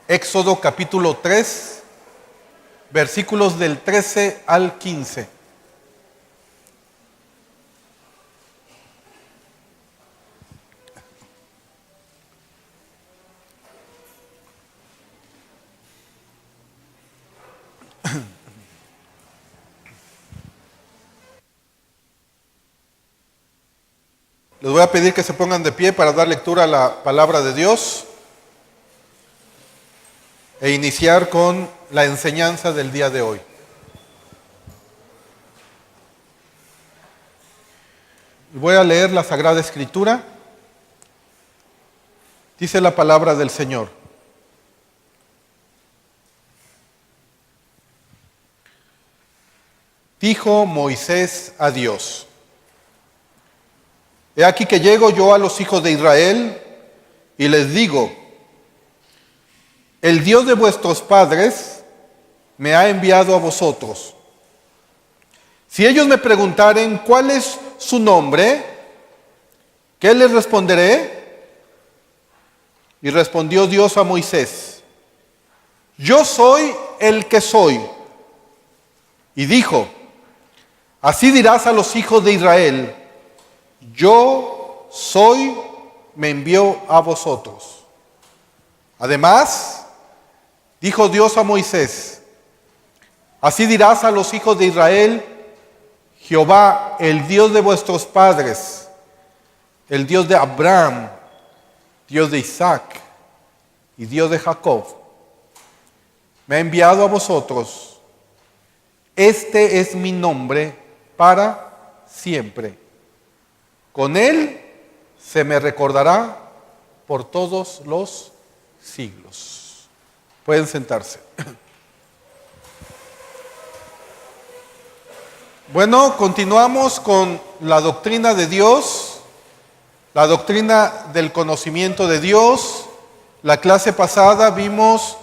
Éxodo capítulo 3, versículos del 13 al 15. Les voy a pedir que se pongan de pie para dar lectura a la palabra de Dios e iniciar con la enseñanza del día de hoy. Voy a leer la Sagrada Escritura. Dice la palabra del Señor. Dijo Moisés a Dios: He aquí que llego yo a los hijos de Israel y les digo: el Dios de vuestros padres me ha enviado a vosotros. Si ellos me preguntaren cuál es su nombre, ¿qué les responderé? Y respondió Dios a Moisés: Yo soy el que soy. Y dijo: Así dirás a los hijos de Israel: Yo soy, me envió a vosotros. Además, dijo Dios a Moisés: Así dirás a los hijos de Israel: Jehová, el Dios de vuestros padres, el Dios de Abraham, Dios de Isaac y Dios de Jacob, me ha enviado a vosotros. Este es mi nombre para siempre. Con él se me recordará por todos los siglos. Pueden sentarse. Bueno, continuamos con la doctrina de Dios, la doctrina del conocimiento de Dios. La clase pasada vimos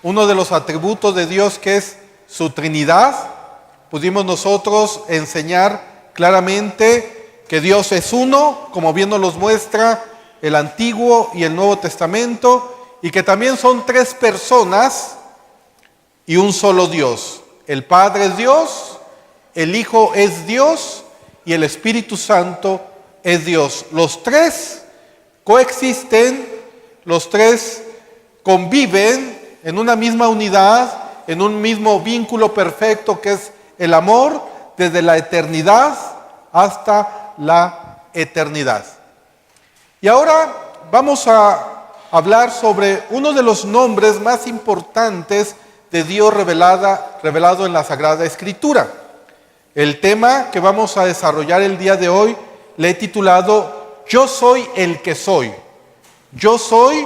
uno de los atributos de Dios, que es su Trinidad. Pudimos nosotros enseñar claramente que Dios es uno, como bien nos los muestra el Antiguo y el Nuevo Testamento, y que también son tres personas y un solo Dios. El Padre es Dios, el Hijo es Dios y el Espíritu Santo es Dios. Los tres coexisten, los tres conviven en una misma unidad, en un mismo vínculo perfecto que es el amor, desde la eternidad hasta la eternidad. Y ahora vamos a hablar sobre uno de los nombres más importantes de Dios revelado en la Sagrada Escritura. El tema que vamos a desarrollar el día de hoy le he titulado Yo soy el que soy. Yo soy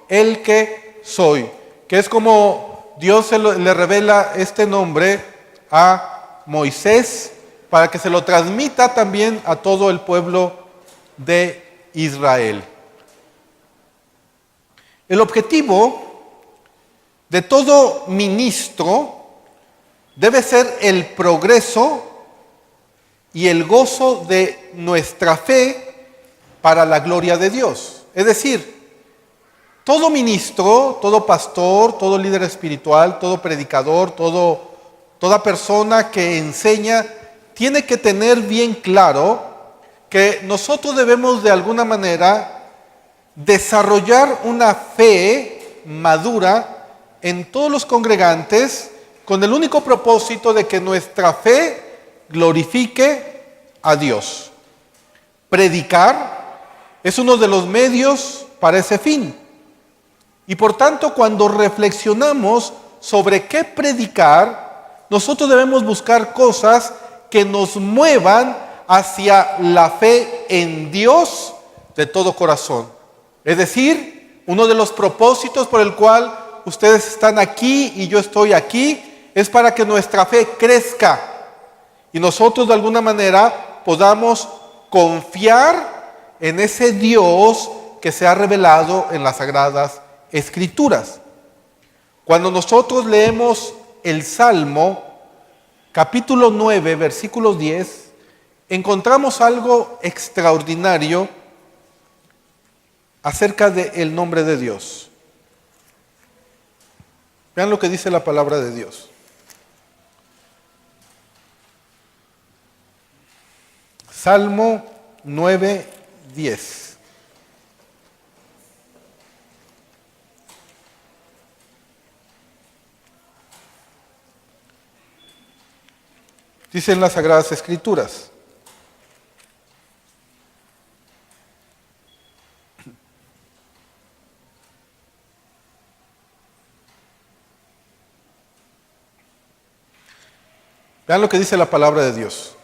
el que soy. Que es como Dios le revela este nombre a Moisés para que se lo transmita también a todo el pueblo de Israel. El objetivo de todo ministro debe ser el progreso y el gozo de nuestra fe para la gloria de Dios. Es decir, todo ministro, todo pastor, todo líder espiritual, todo predicador, toda persona que enseña, tiene que tener bien claro que nosotros debemos de alguna manera desarrollar una fe madura en todos los congregantes, con el único propósito de que nuestra fe glorifique a Dios. Predicar es uno de los medios para ese fin. Y por tanto, cuando reflexionamos sobre qué predicar, nosotros debemos buscar cosas que nos muevan hacia la fe en Dios de todo corazón. Es decir, uno de los propósitos por el cual ustedes están aquí y yo estoy aquí es para que nuestra fe crezca y nosotros de alguna manera podamos confiar en ese Dios que se ha revelado en las Sagradas Escrituras. Cuando nosotros leemos el Salmo, capítulo 9, versículo 10, encontramos algo extraordinario acerca del nombre de Dios. Vean lo que dice la palabra de Dios. Salmo 9:10. Dicen las Sagradas Escrituras: vean lo que dice la palabra de Dios.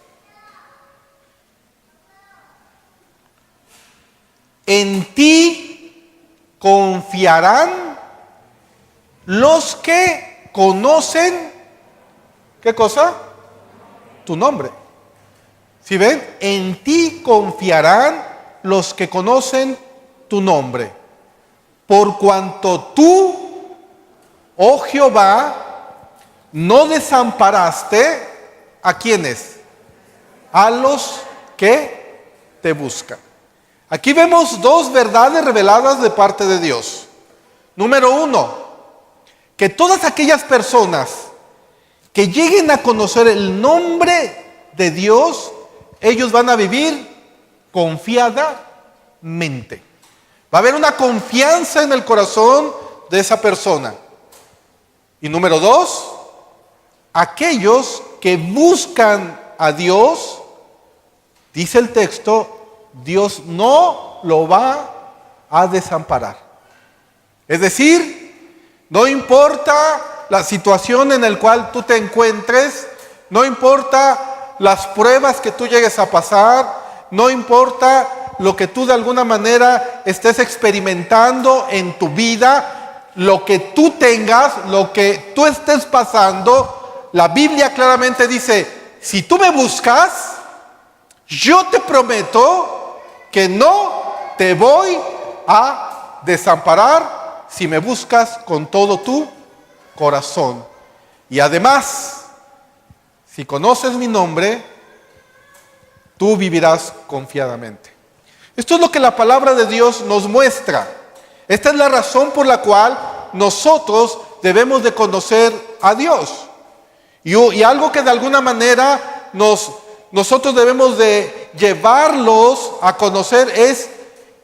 En ti confiarán los que conocen, ¿qué cosa? Tu nombre. ¿Sí ven? En ti confiarán los que conocen tu nombre. Por cuanto tú, oh Jehová, no desamparaste ¿a quiénes? A los que te buscan. Aquí vemos dos verdades reveladas de parte de Dios. Número uno, que todas aquellas personas que lleguen a conocer el nombre de Dios, ellos van a vivir confiadamente. Va a haber una confianza en el corazón de esa persona. Y número dos, aquellos que buscan a Dios, dice el texto, Dios no lo va a desamparar. Es decir, no importa la situación en la cual tú te encuentres, no importa las pruebas que tú llegues a pasar, no importa lo que tú de alguna manera estés experimentando en tu vida, lo que tú tengas, lo que tú estés pasando, la Biblia claramente dice, si tú me buscas, yo te prometo que no te voy a desamparar si me buscas con todo tu corazón. Y además, si conoces mi nombre, tú vivirás confiadamente. Esto es lo que la palabra de Dios nos muestra. Esta es la razón por la cual nosotros debemos de conocer a Dios. Y algo que de alguna manera nosotros debemos de llevarlos a conocer es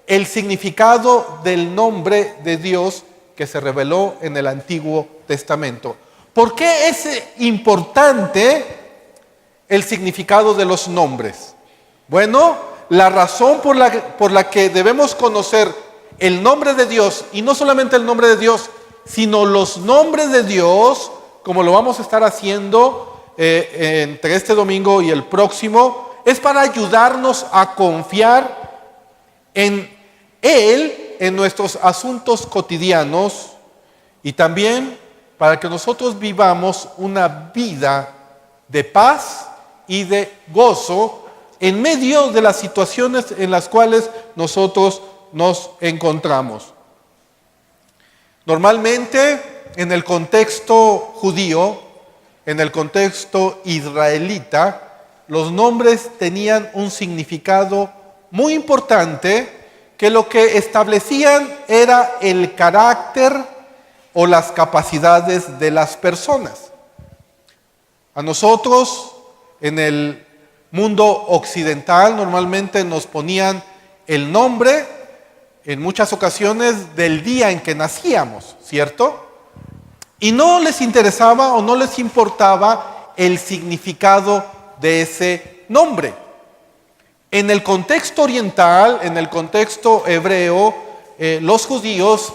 el significado del nombre de Dios que se reveló en el Antiguo Testamento. ¿Por qué es importante el significado de los nombres? Bueno, la razón por la que debemos conocer el nombre de Dios, y no solamente el nombre de Dios, sino los nombres de Dios, como lo vamos a estar haciendo entre este domingo y el próximo, es para ayudarnos a confiar en Él, en nuestros asuntos cotidianos, y también para que nosotros vivamos una vida de paz y de gozo en medio de las situaciones en las cuales nosotros nos encontramos. Normalmente, en el contexto judío, en el contexto israelita, los nombres tenían un significado muy importante, que lo que establecían era el carácter o las capacidades de las personas. A nosotros, en el mundo occidental, normalmente nos ponían el nombre, en muchas ocasiones, del día en que nacíamos, ¿cierto? Y no les interesaba o no les importaba el significado de ese nombre. En el contexto oriental, en el contexto hebreo, los judíos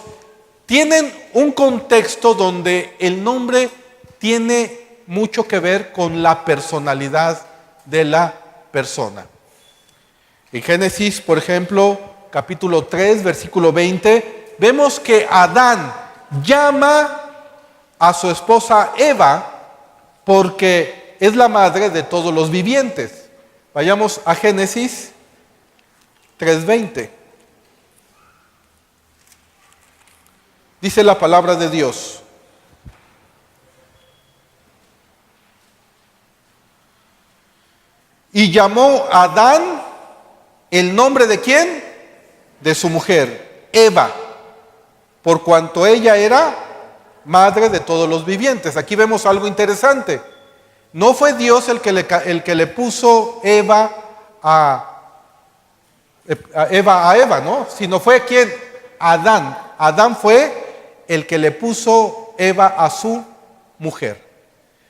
tienen un contexto donde el nombre tiene mucho que ver con la personalidad de la persona. En Génesis, por ejemplo, capítulo 3, versículo 20, vemos que Adán llama a su esposa Eva porque es la madre de todos los vivientes. Vayamos a Génesis 3:20. Dice la palabra de Dios: y llamó a Adán el nombre de ¿quién? De su mujer, Eva, por cuanto ella era madre de todos los vivientes. Aquí vemos algo interesante. No fue Dios el que le puso a Eva, ¿no? Sino fue ¿quién? Adán. Adán fue el que le puso Eva a su mujer.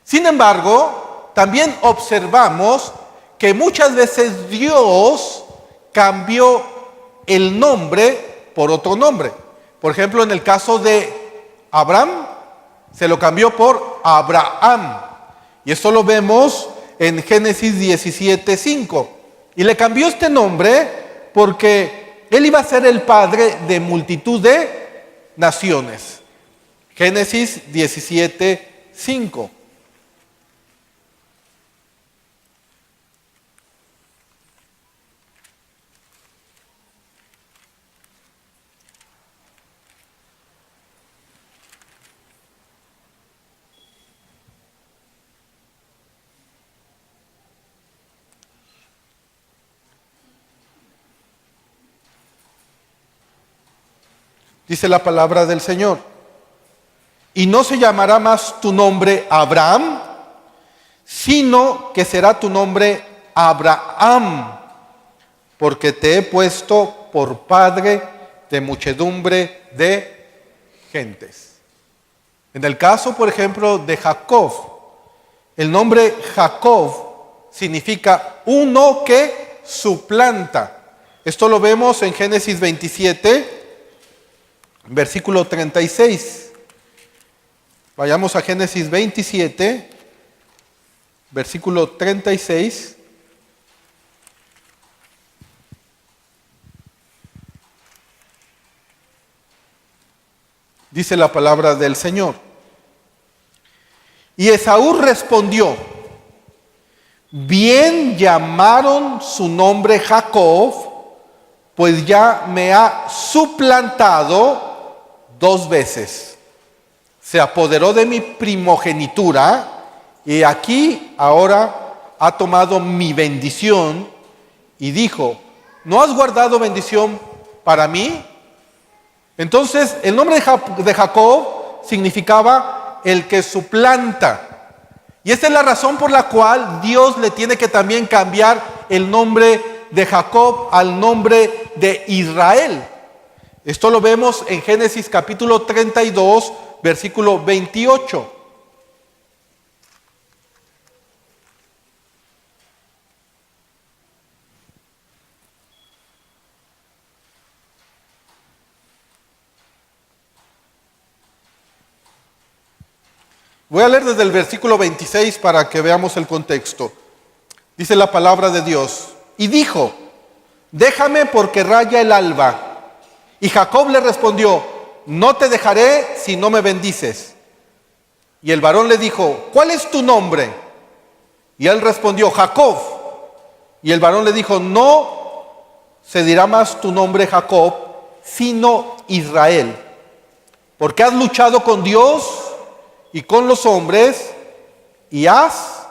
Sin embargo, también observamos que muchas veces Dios cambió el nombre por otro nombre. Por ejemplo, en el caso de Abraham, se lo cambió por Abraham. Y esto lo vemos en Génesis 17:5. Y le cambió este nombre porque él iba a ser el padre de multitud de naciones. Génesis 17:5. Dice la palabra del Señor: y no se llamará más tu nombre Abraham, sino que será tu nombre Abraham, porque te he puesto por padre de muchedumbre de gentes. En el caso, por ejemplo, de Jacob, el nombre Jacob significa uno que suplanta. Esto lo vemos en Génesis 27, versículo 36. Vayamos a Génesis 27, versículo 36. Dice la palabra del Señor: y Esaú respondió: bien llamaron su nombre Jacob, pues ya me ha suplantado 2 veces. Se apoderó de mi primogenitura y aquí ahora ha tomado mi bendición. Y dijo: ¿no has guardado bendición para mí? Entonces el nombre de Jacob significaba el que suplanta. Y esta es la razón por la cual Dios le tiene que también cambiar el nombre de Jacob al nombre de Israel. Esto lo vemos en Génesis capítulo 32, versículo 28. Voy a leer desde el versículo 26 para que veamos el contexto. Dice la palabra de Dios: y dijo: déjame porque raya el alba. Y Jacob le respondió: no te dejaré si no me bendices. Y el varón le dijo: ¿cuál es tu nombre? Y él respondió: Jacob. Y el varón le dijo: no se dirá más tu nombre Jacob, sino Israel, porque has luchado con Dios y con los hombres y has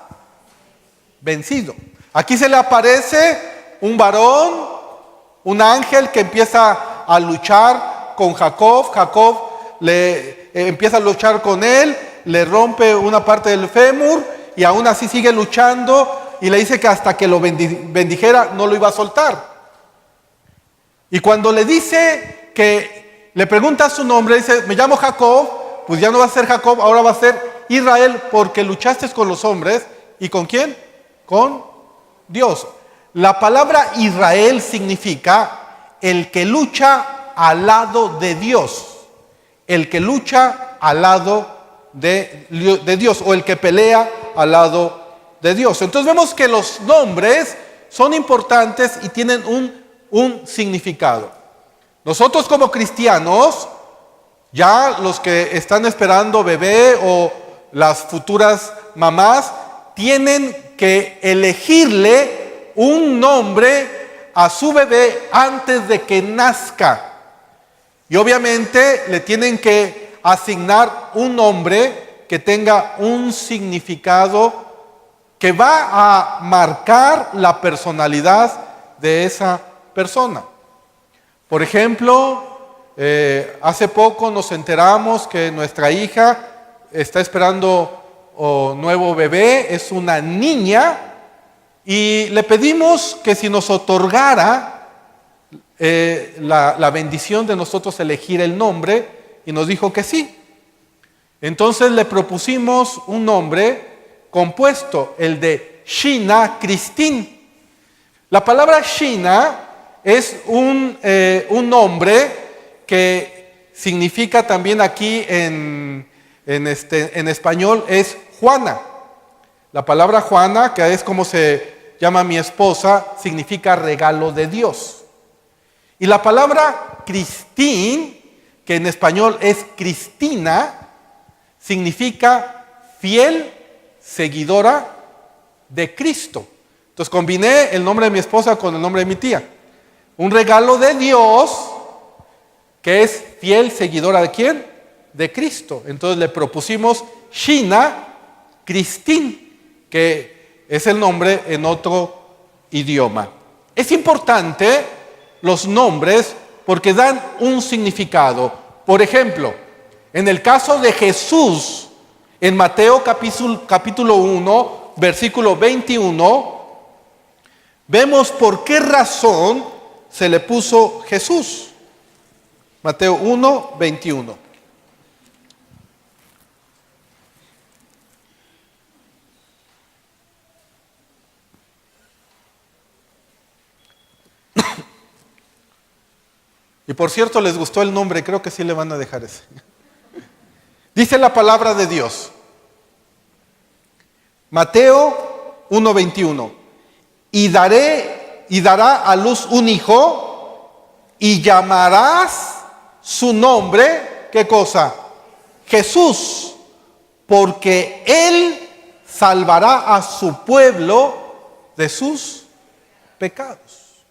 vencido. Aquí se le aparece un varón, un ángel que empieza a luchar con Jacob. Jacob empieza a luchar con él, le rompe una parte del fémur y aún así sigue luchando y le dice que hasta que lo bendijera no lo iba a soltar. Y cuando le dice que le pregunta su nombre, dice: me llamo Jacob. Pues ya no va a ser Jacob, ahora va a ser Israel, porque luchaste con los hombres. ¿Y con quién? Con Dios. La palabra Israel significa el que lucha al lado de Dios. El que lucha al lado de Dios, o el que pelea al lado de Dios. Entonces vemos que los nombres son importantes y tienen un significado. Nosotros como cristianos, ya los que están esperando bebé o las futuras mamás, tienen que elegirle un nombre a su bebé antes de que nazca. Y obviamente le tienen que asignar un nombre que tenga un significado que va a marcar la personalidad de esa persona. Por ejemplo, Hace poco nos enteramos que nuestra hija está esperando nuevo bebé, es una niña, y le pedimos que si nos otorgara la bendición de nosotros elegir el nombre, y nos dijo que sí. Entonces le propusimos un nombre compuesto, el de Sheena Christine. La palabra Sheena es un nombre que significa también aquí en español es Juana. La palabra Juana, que es como se llama mi esposa, significa regalo de Dios. Y la palabra Christine, que en español es Cristina, significa fiel seguidora de Cristo. Entonces combiné el nombre de mi esposa con el nombre de mi tía. Un regalo de Dios que es fiel seguidora ¿de quién? De Cristo. Entonces le propusimos Sheena Christine, que es el nombre en otro idioma. Es importante los nombres porque dan un significado. Por ejemplo, en el caso de Jesús, en Mateo capítulo 1, versículo 21, vemos por qué razón se le puso Jesús. Mateo 1, 21. Y por cierto, les gustó el nombre, creo que sí le van a dejar ese. Dice la palabra de Dios. Mateo 1:21. Y dará a luz un hijo, y llamarás su nombre, ¿qué cosa? Jesús, porque él salvará a su pueblo de sus pecados.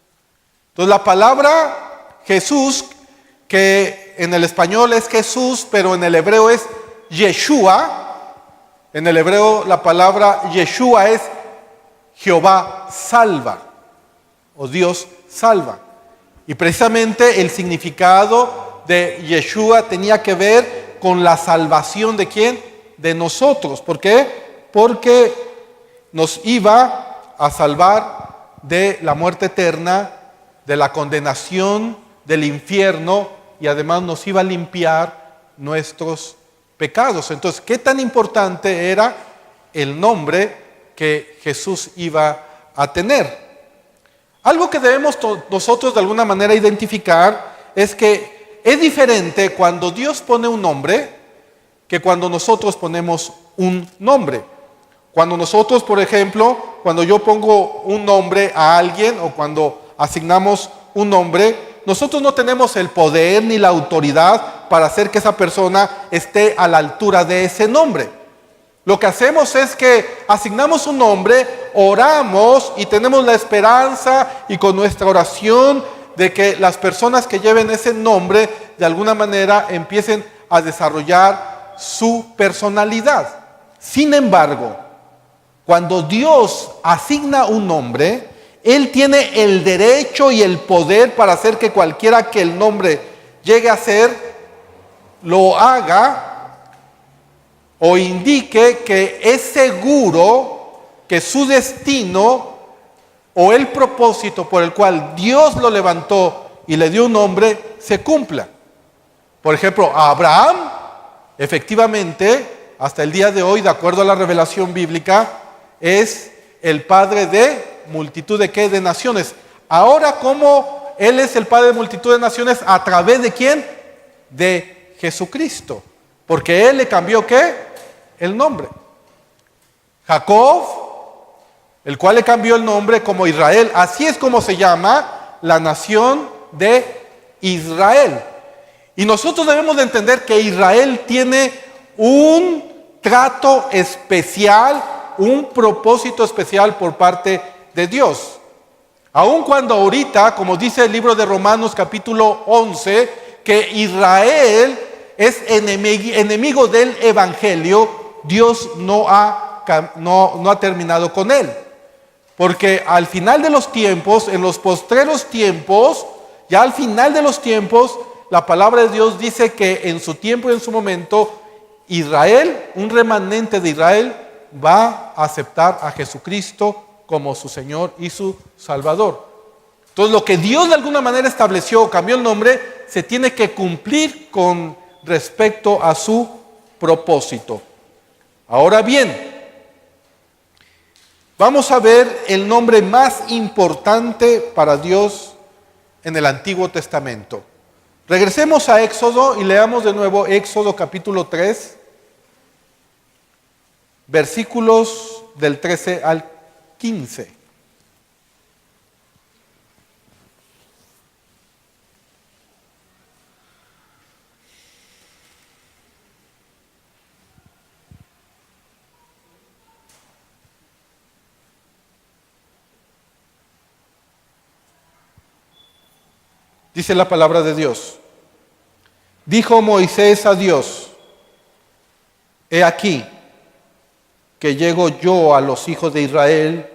Entonces la palabra Jesús, que en el español es Jesús, pero en el hebreo es Yeshua. En el hebreo la palabra Yeshua es Jehová salva, o Dios salva. Y precisamente el significado de Yeshua tenía que ver con la salvación de ¿quién? De nosotros. ¿Por qué? Porque nos iba a salvar de la muerte eterna, de la condenación, del infierno, y además nos iba a limpiar nuestros pecados. Entonces, ¿qué tan importante era el nombre que Jesús iba a tener? Algo que debemos nosotros de alguna manera identificar es que es diferente cuando Dios pone un nombre que cuando nosotros ponemos un nombre. Cuando nosotros, por ejemplo, cuando yo pongo un nombre a alguien o cuando asignamos un nombre, nosotros no tenemos el poder ni la autoridad para hacer que esa persona esté a la altura de ese nombre. Lo que hacemos es que asignamos un nombre, oramos y tenemos la esperanza y con nuestra oración de que las personas que lleven ese nombre de alguna manera empiecen a desarrollar su personalidad. Sin embargo, cuando Dios asigna un nombre, Él tiene el derecho y el poder para hacer que cualquiera que el nombre llegue a ser, lo haga o indique que es seguro que su destino o el propósito por el cual Dios lo levantó y le dio un nombre se cumpla. Por ejemplo, a Abraham, efectivamente, hasta el día de hoy, de acuerdo a la revelación bíblica, es el padre de multitud de ¿qué? De naciones. Ahora, ¿cómo él es el padre de multitud de naciones? ¿A través de quién? De Jesucristo. Porque él le cambió ¿qué? El nombre. Jacob, el cual le cambió el nombre como Israel. Así es como se llama la nación de Israel. Y nosotros debemos de entender que Israel tiene un trato especial, un propósito especial por parte de Dios. Aun cuando ahorita, como dice el libro de Romanos capítulo 11, que Israel es enemigo del evangelio, Dios no ha terminado con él. Porque al final de los tiempos, en los postreros tiempos, ya al final de los tiempos, la palabra de Dios dice que en su tiempo y en su momento, Israel, un remanente de Israel, va a aceptar a Jesucristo como su Señor y su Salvador. Entonces, lo que Dios de alguna manera estableció o cambió el nombre, se tiene que cumplir con respecto a su propósito. Ahora bien, vamos a ver el nombre más importante para Dios en el Antiguo Testamento. Regresemos a Éxodo y leamos de nuevo Éxodo capítulo 3, versículos del 13 al 15. Dice la palabra de Dios. Dijo Moisés a Dios: he aquí que llego yo a los hijos de Israel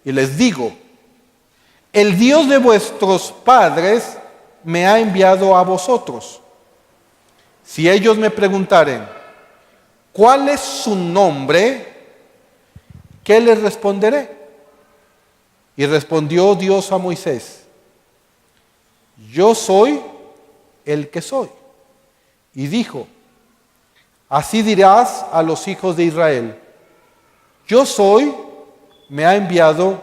y les digo: el Dios de vuestros padres me ha enviado a vosotros. Si ellos me preguntaren: ¿cuál es su nombre?, ¿qué les responderé? Y respondió Dios a Moisés: yo soy el que soy. Y dijo: así dirás a los hijos de Israel: yo soy, me ha enviado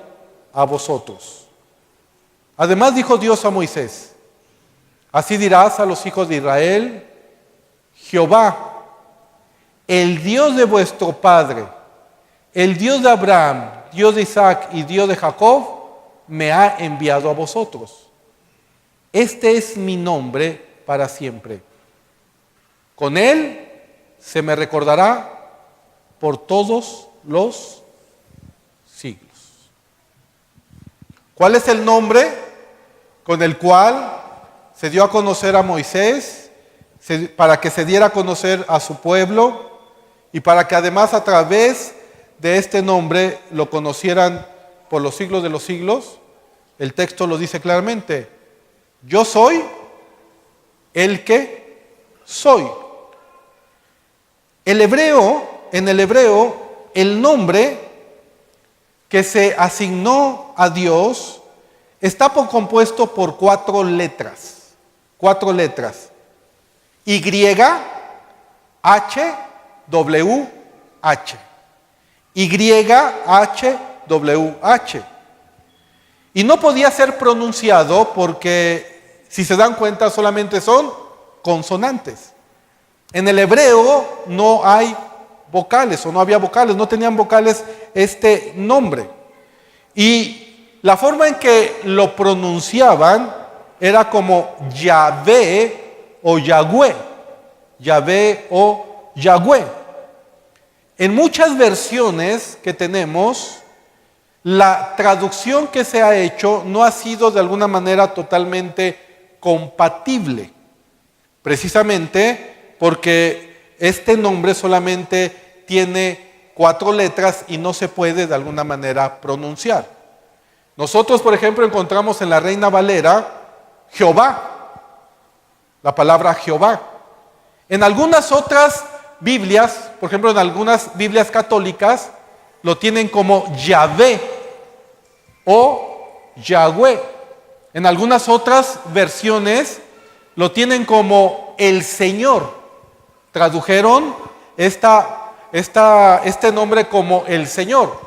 a vosotros. Además dijo Dios a Moisés: así dirás a los hijos de Israel: Jehová, el Dios de vuestro padre, el Dios de Abraham, Dios de Isaac y Dios de Jacob, me ha enviado a vosotros. Este es mi nombre para siempre. Con él se me recordará por todos los siglos. ¿Cuál es el nombre con el cual se dio a conocer a Moisés, para que se diera a conocer a su pueblo y para que además a través de este nombre lo conocieran por los siglos de los siglos? El texto lo dice claramente: yo soy el que soy. En el hebreo, el nombre que se asignó a Dios está compuesto por cuatro letras. Y, H, W, H. Y, H, W, H. Y no podía ser pronunciado porque, si se dan cuenta, solamente son consonantes. En el hebreo no hay vocales, o no había vocales, no tenían vocales este nombre. Y la forma en que lo pronunciaban era como Yahvé o Yahweh. Yahvé o Yahweh. En muchas versiones que tenemos, la traducción que se ha hecho no ha sido de alguna manera totalmente compatible, precisamente porque este nombre solamente tiene 4 letras y no se puede de alguna manera pronunciar. Nosotros, por ejemplo, encontramos en la Reina Valera Jehová, la palabra Jehová. En algunas otras Biblias, por ejemplo en algunas Biblias católicas, lo tienen como Yahvé o Yahweh. En algunas otras versiones lo tienen como el Señor. Tradujeron este nombre como el Señor.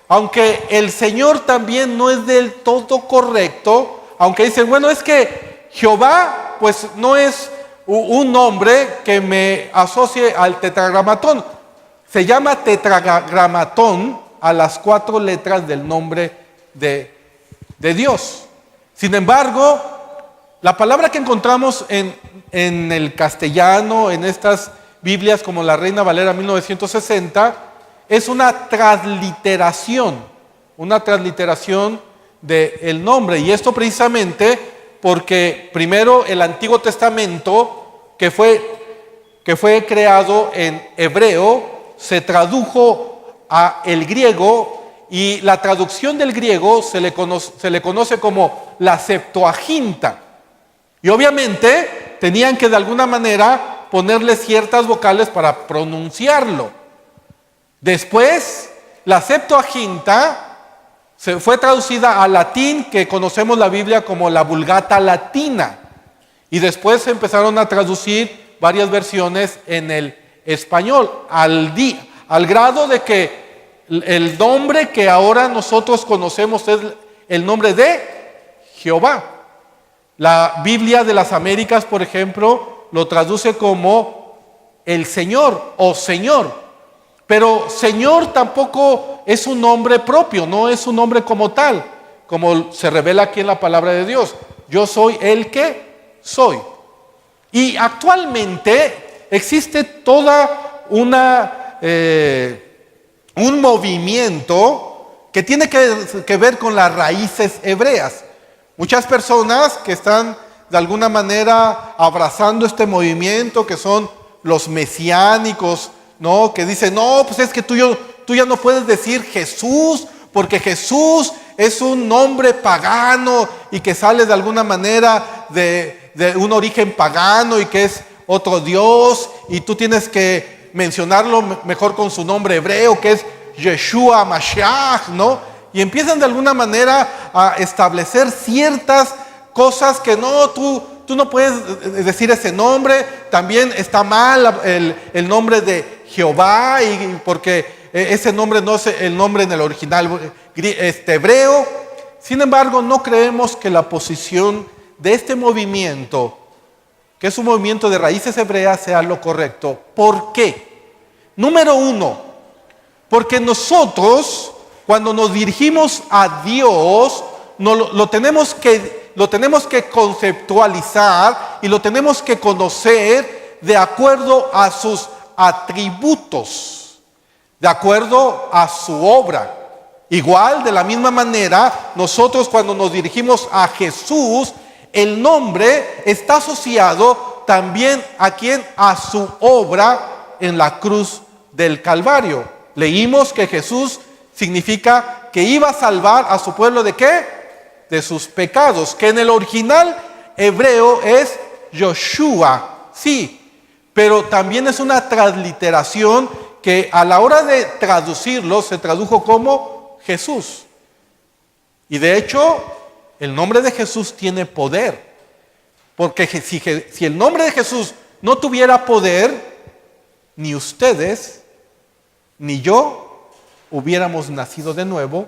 Aunque el Señor también no es del todo correcto, aunque dicen, bueno, es que Jehová pues no es un nombre que me asocie al tetragramatón. Se llama tetragramatón a las 4 letras del nombre de Dios. Sin embargo, la palabra que encontramos en el castellano, en estas Biblias como la Reina Valera 1960, es una transliteración del nombre. Y esto precisamente porque primero el Antiguo Testamento, que fue creado en hebreo, se tradujo a el griego, y la traducción del griego se le conoce como la Septuaginta. Y obviamente tenían que de alguna manera ponerle ciertas vocales para pronunciarlo. Después, la Septuaginta se fue traducida al latín, que conocemos la Biblia como la Vulgata Latina. Y después se empezaron a traducir varias versiones en el español, al grado de que el nombre que ahora nosotros conocemos es el nombre de Jehová. La Biblia de las Américas, por ejemplo, lo traduce como el Señor o Señor. Pero Señor tampoco es un nombre propio, no es un nombre como tal, como se revela aquí en la palabra de Dios. Yo soy el que soy. Y actualmente existe toda un movimiento que tiene que ver con las raíces hebreas. Muchas personas que están de alguna manera abrazando este movimiento, que son los mesiánicos, ¿no? Que dicen, no, pues es que tú ya no puedes decir Jesús, porque Jesús es un nombre pagano y que sale de alguna manera de un origen pagano y que es otro Dios, y tú tienes que mencionarlo mejor con su nombre hebreo, que es Yeshua Mashiach, ¿no? Y empiezan de alguna manera a establecer ciertas cosas que no, tú no puedes decir ese nombre. También está mal el nombre de Jehová, y porque ese nombre no es el nombre en el original hebreo. Sin embargo, no creemos que la posición de este movimiento, que es un movimiento de raíces hebreas, sea lo correcto. ¿Por qué? Número uno, porque nosotros, cuando nos dirigimos a Dios, lo tenemos que conceptualizar y lo tenemos que conocer de acuerdo a sus atributos, de acuerdo a su obra. Igual, de la misma manera, nosotros cuando nos dirigimos a Jesús, el nombre está asociado también a quien, a su obra en la cruz del Calvario. Leímos que Jesús significa que iba a salvar a su pueblo ¿de qué? De sus pecados, que en el original hebreo es Yoshua, sí, pero también es una transliteración que a la hora de traducirlo se tradujo como Jesús. Y de hecho, el nombre de Jesús tiene poder, porque si el nombre de Jesús no tuviera poder, ni ustedes ni yo hubiéramos nacido de nuevo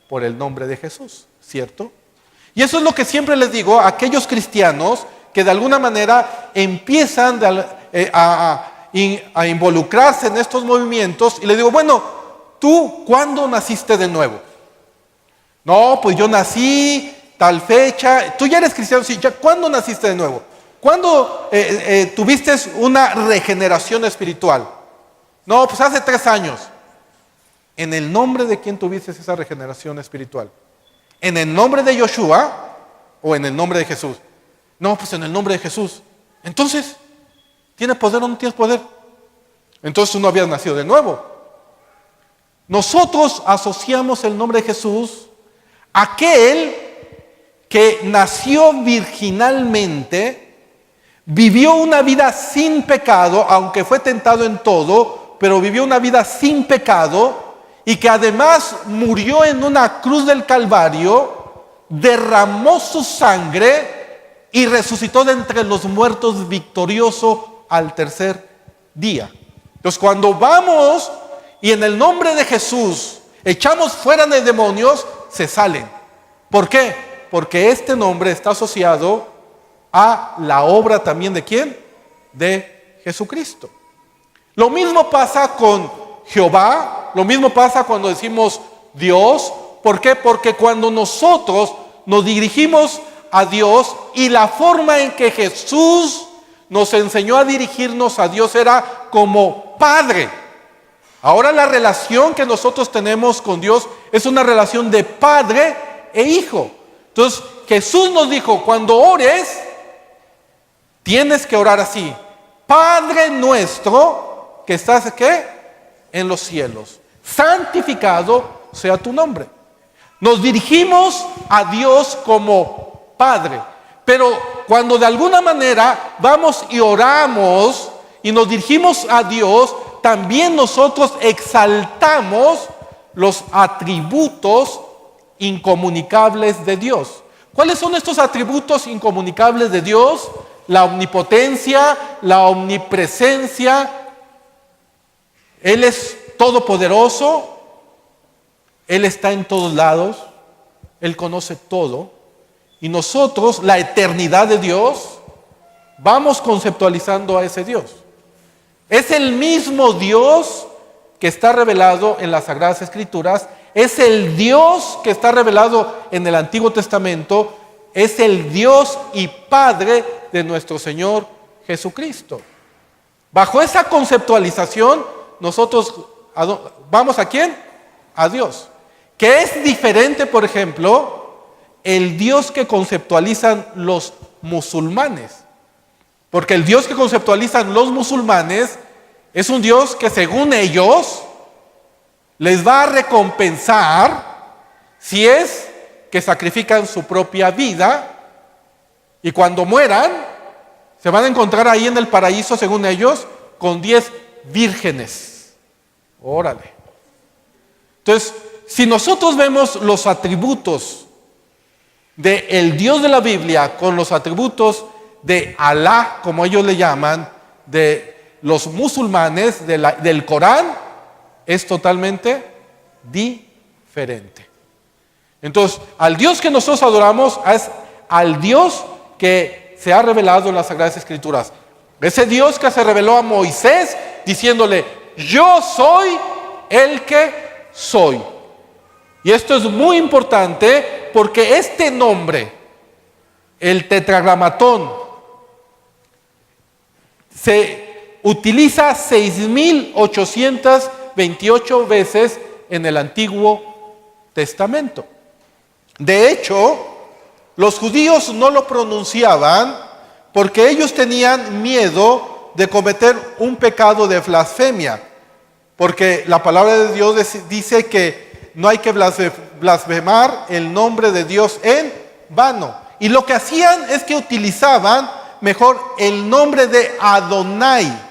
por el nombre de Jesús, ¿cierto? Y eso es lo que siempre les digo a aquellos cristianos que de alguna manera empiezan a involucrarse en estos movimientos, y les digo, bueno, ¿tú cuándo naciste de nuevo? No, pues yo nací tal fecha. Tú ya eres cristiano, sí. ¿Cuándo naciste de nuevo? ¿Cuándo tuviste una regeneración espiritual? No, pues hace 3 años. ¿En el nombre de quién tuviste esa regeneración espiritual? ¿En el nombre de Yoshua o en el nombre de Jesús? No, pues en el nombre de Jesús. Entonces, ¿tienes poder o no tienes poder? Entonces tú no habías nacido de nuevo. Nosotros asociamos el nombre de Jesús a aquel que nació virginalmente, vivió una vida sin pecado, aunque fue tentado en todo, pero vivió una vida sin pecado, y que además murió en una cruz del Calvario, derramó su sangre y resucitó de entre los muertos victorioso al tercer día. Entonces, cuando vamos y en el nombre de Jesús echamos fuera de demonios, se salen. ¿Por qué? Porque este nombre está asociado a la obra también ¿de quién? De Jesucristo. Lo mismo pasa con Jehová, lo mismo pasa cuando decimos Dios. ¿Por qué? Porque cuando nosotros nos dirigimos a Dios, y la forma en que Jesús nos enseñó a dirigirnos a Dios era como Padre. Ahora la relación que nosotros tenemos con Dios es una relación de Padre e Hijo. Entonces Jesús nos dijo, cuando ores, tienes que orar así: Padre nuestro que estás ¿qué? En los cielos, santificado sea tu nombre. Nos dirigimos a Dios como Padre, Pero cuando de alguna manera vamos y oramos y nos dirigimos a Dios, también nosotros exaltamos los atributos incomunicables de Dios. ¿Cuáles son estos atributos incomunicables de Dios? La omnipotencia, la omnipresencia. Él es todopoderoso, Él está en todos lados, Él conoce todo. Y nosotros, la eternidad de Dios, vamos conceptualizando a ese Dios. Es el mismo Dios que está revelado en las Sagradas Escrituras, es el Dios que está revelado en el Antiguo Testamento, es el Dios y Padre de nuestro Señor Jesucristo. Bajo esa conceptualización, nosotros vamos ¿a quién? A Dios. Que es diferente, por ejemplo, el Dios que conceptualizan los musulmanes. Porque el Dios que conceptualizan los musulmanes es un Dios que, según ellos, les va a recompensar si es que sacrifican su propia vida y cuando mueran se van a encontrar ahí en el paraíso, según ellos, con 10 vírgenes. Órale. Entonces, si nosotros vemos los atributos del Dios de la Biblia con los atributos de Alá, como ellos le llaman, de los musulmanes, del Corán, es totalmente diferente. Entonces, al Dios que nosotros adoramos es al Dios que se ha revelado en las Sagradas Escrituras. Ese Dios que se reveló a Moisés diciéndole: yo soy el que soy. Y esto es muy importante porque este nombre, el Tetragramatón, se utiliza 6,828 veces en el Antiguo Testamento. De hecho, los judíos no lo pronunciaban porque ellos tenían miedo de cometer un pecado de blasfemia. Porque la palabra de Dios dice que no hay que blasfemar el nombre de Dios en vano. Y lo que hacían es que utilizaban mejor el nombre de Adonai.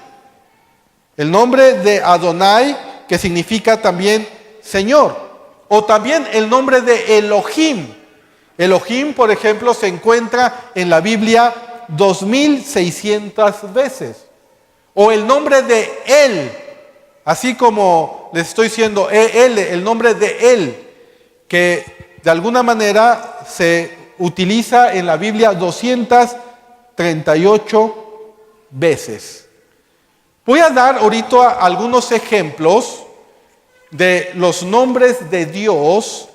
El nombre de Adonai, que significa también Señor. O también el nombre de Elohim. Elohim, por ejemplo, se encuentra en la Biblia 2,600 veces. O el nombre de Él. Así como les estoy diciendo, el nombre de Él, que de alguna manera se utiliza en la Biblia 238 veces. Voy a dar ahorita algunos ejemplos de los nombres de Dios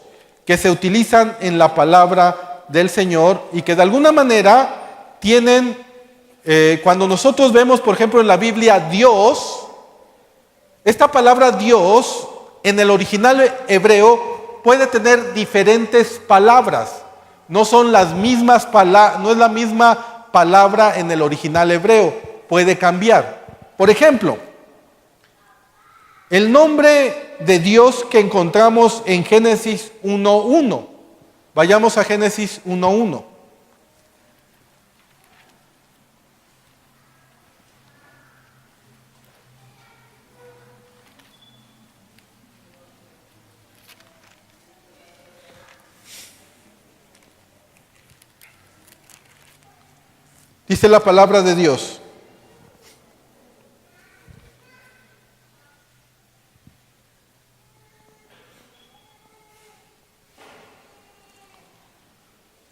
que se utilizan en la palabra del Señor y que de alguna manera tienen, cuando nosotros vemos, por ejemplo, en la Biblia Dios, esta palabra Dios en el original hebreo puede tener diferentes palabras. No son las mismas palabras, no es la misma palabra en el original hebreo, puede cambiar. Por ejemplo, el nombre de Dios que encontramos en Génesis 1:1. Vayamos a Génesis 1:1. Dice la palabra de Dios: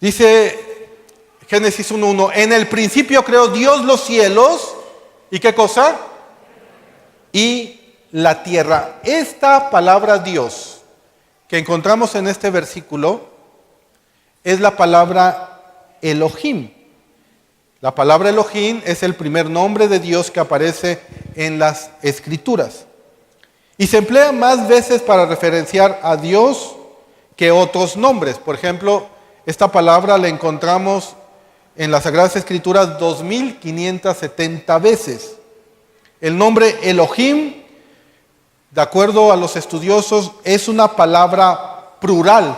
dice Génesis 1:1, en el principio creó Dios los cielos, ¿y qué cosa? Y la tierra. Esta palabra Dios que encontramos en este versículo es la palabra Elohim. La palabra Elohim es el primer nombre de Dios que aparece en las Escrituras. Y se emplea más veces para referenciar a Dios que otros nombres. Por ejemplo, esta palabra la encontramos en las Sagradas Escrituras 2,570 veces. El nombre Elohim, de acuerdo a los estudiosos, es una palabra plural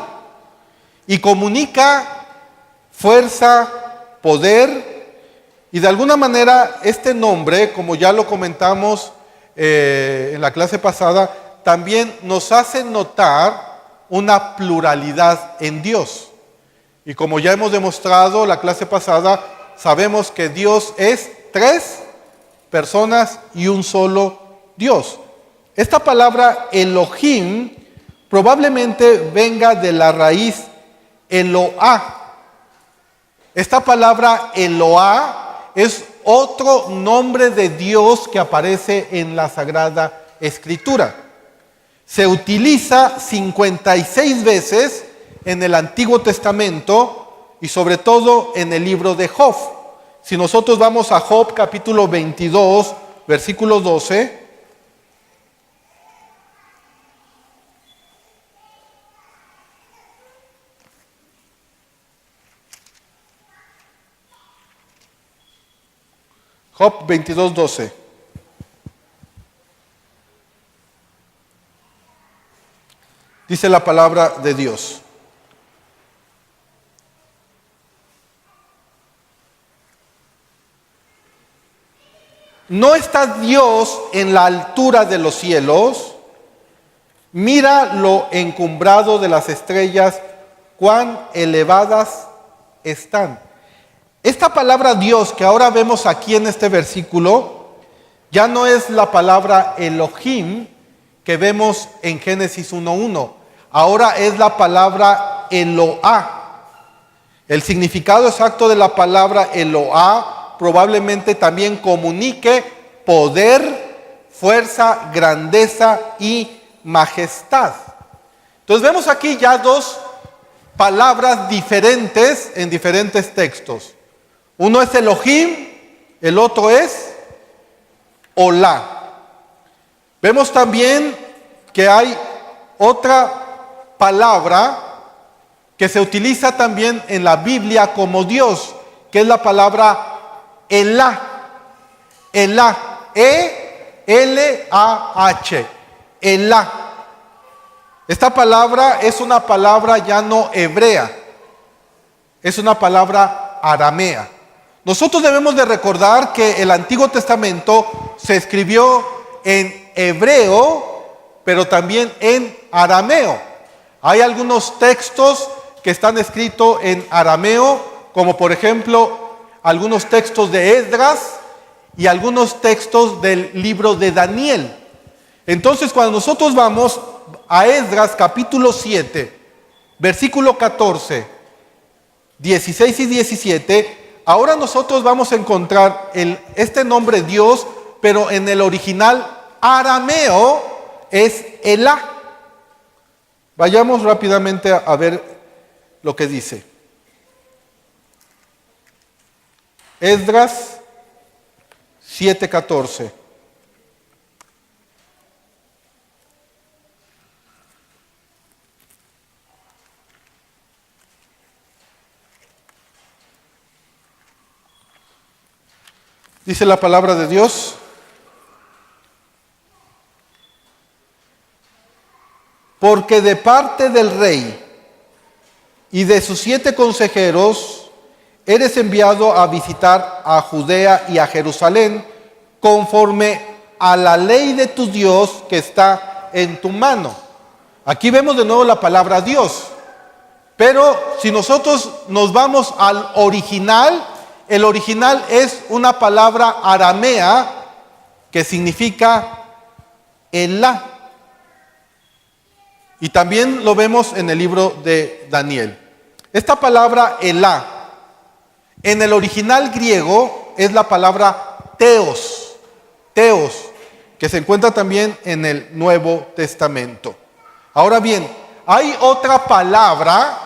y comunica fuerza, poder, y de alguna manera este nombre, como ya lo comentamos en la clase pasada, también nos hace notar una pluralidad en Dios. Y como ya hemos demostrado la clase pasada, sabemos que Dios es 3 personas y un solo Dios. Esta palabra Elohim probablemente venga de la raíz Eloah. Esta palabra Eloah es otro nombre de Dios que aparece en la Sagrada Escritura. Se utiliza 56 veces en el Antiguo Testamento y sobre todo en el libro de Job. Si nosotros vamos a Job capítulo 22, versículo 12, Job 22, 12. Dice la palabra de Dios: ¿no está Dios en la altura de los cielos? Mira lo encumbrado de las estrellas, cuán elevadas están. Esta palabra Dios que ahora vemos aquí en este versículo ya no es la palabra Elohim que vemos en Génesis 1:1. Ahora es la palabra Eloah. El significado exacto de la palabra Eloah probablemente también comunique poder, fuerza, grandeza y majestad. Entonces vemos aquí ya 2 palabras diferentes en diferentes textos. Uno es Elohim, el otro es Olá. Vemos también que hay otra palabra que se utiliza también en la Biblia como Dios, que es la palabra Elá. Elá, E-L-A-H, Elá. Esta palabra es una palabra ya no hebrea, es una palabra aramea. Nosotros debemos de recordar que el Antiguo Testamento se escribió en hebreo, pero también en arameo. Hay algunos textos que están escritos en arameo, como por ejemplo algunos textos de Esdras y algunos textos del libro de Daniel. Entonces, cuando nosotros vamos a Esdras capítulo 7, versículo 14, 16 y 17, ahora nosotros vamos a encontrar este nombre Dios, pero en el original arameo es Elá. Vayamos rápidamente a ver lo que dice. Esdras 7:14. Dice la palabra de Dios: porque de parte del rey y de sus 7 consejeros eres enviado a visitar a Judea y a Jerusalén conforme a la ley de tu Dios que está en tu mano. Aquí vemos de nuevo la palabra Dios, pero si nosotros nos vamos al original, el original es una palabra aramea que significa Elá. Y también lo vemos en el libro de Daniel. Esta palabra Elá, en el original griego, es la palabra Theos, que se encuentra también en el Nuevo Testamento. Ahora bien, hay otra palabra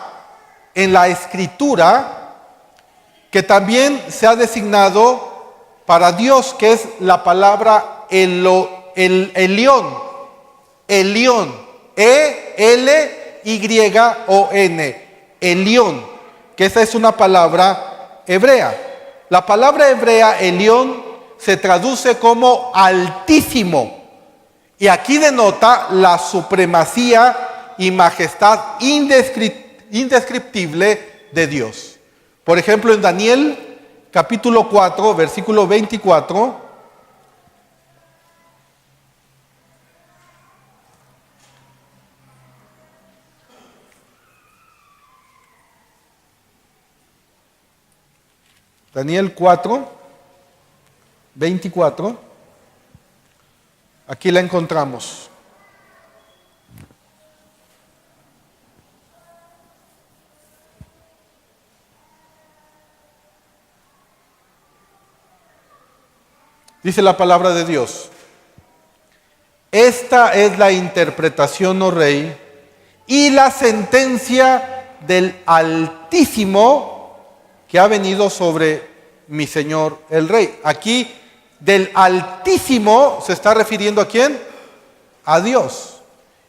en la Escritura que también se ha designado para Dios, que es la palabra Elión, E-L-Y-O-N, Elión, que esa es una palabra hebrea. La palabra hebrea Elión se traduce como altísimo, y aquí denota la supremacía y majestad indescriptible de Dios. Por ejemplo, en Daniel capítulo 4, versículo 24. Daniel 4, 24. Aquí la encontramos. Dice la palabra de Dios: esta es la interpretación, oh rey, y la sentencia del Altísimo que ha venido sobre mi señor el rey. Aquí del Altísimo se está refiriendo ¿a quién? A Dios.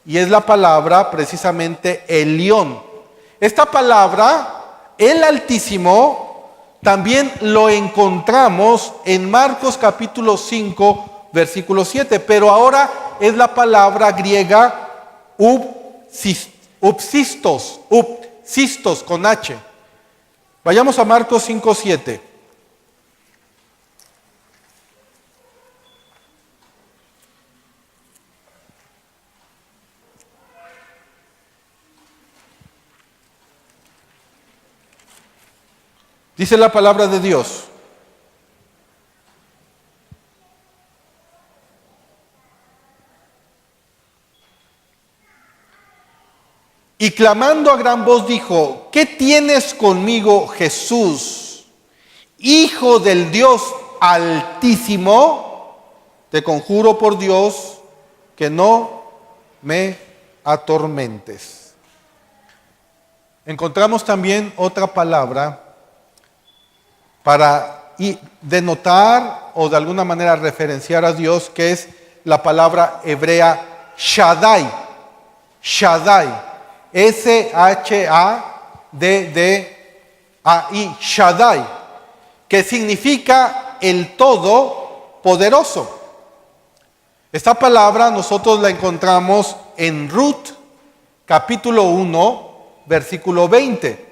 Y es la palabra precisamente Elión. Esta palabra, el Altísimo, también lo encontramos en Marcos capítulo 5, versículo 7. Pero ahora es la palabra griega upsistos con H. Vayamos a Marcos 5, 7. Dice la palabra de Dios: y clamando a gran voz dijo: ¿qué tienes conmigo, Jesús, Hijo del Dios Altísimo? Te conjuro por Dios que no me atormentes. Encontramos también otra palabra para denotar o de alguna manera referenciar a Dios, que es la palabra hebrea Shaddai. Shaddai. S-H-A-D-D-A-I, Shaddai, que significa el Todopoderoso. Esta palabra nosotros la encontramos en Ruth, capítulo 1, versículo 20.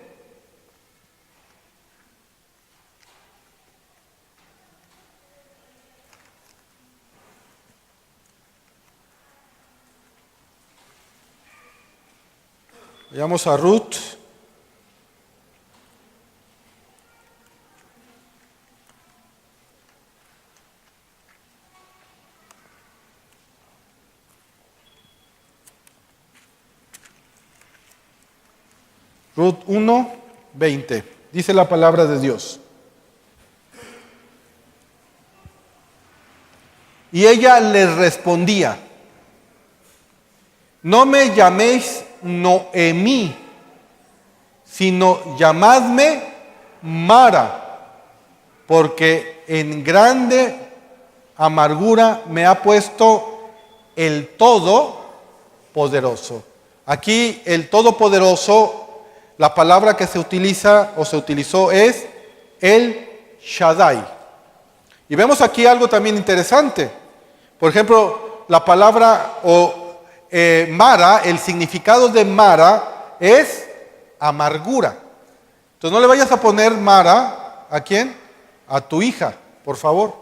Vayamos a Ruth. Ruth 1, 20. Dice la palabra de Dios: y ella les respondía: no me llaméis Noemí, sino llamadme Mara, porque en grande amargura me ha puesto el Todopoderoso. Aquí el Todopoderoso, la palabra que se utiliza o se utilizó es el Shaddai. Y vemos aquí algo también interesante. Por ejemplo, la palabra Mara, el significado de Mara es amargura. Entonces no le vayas a poner Mara, ¿a quién? A tu hija, por favor,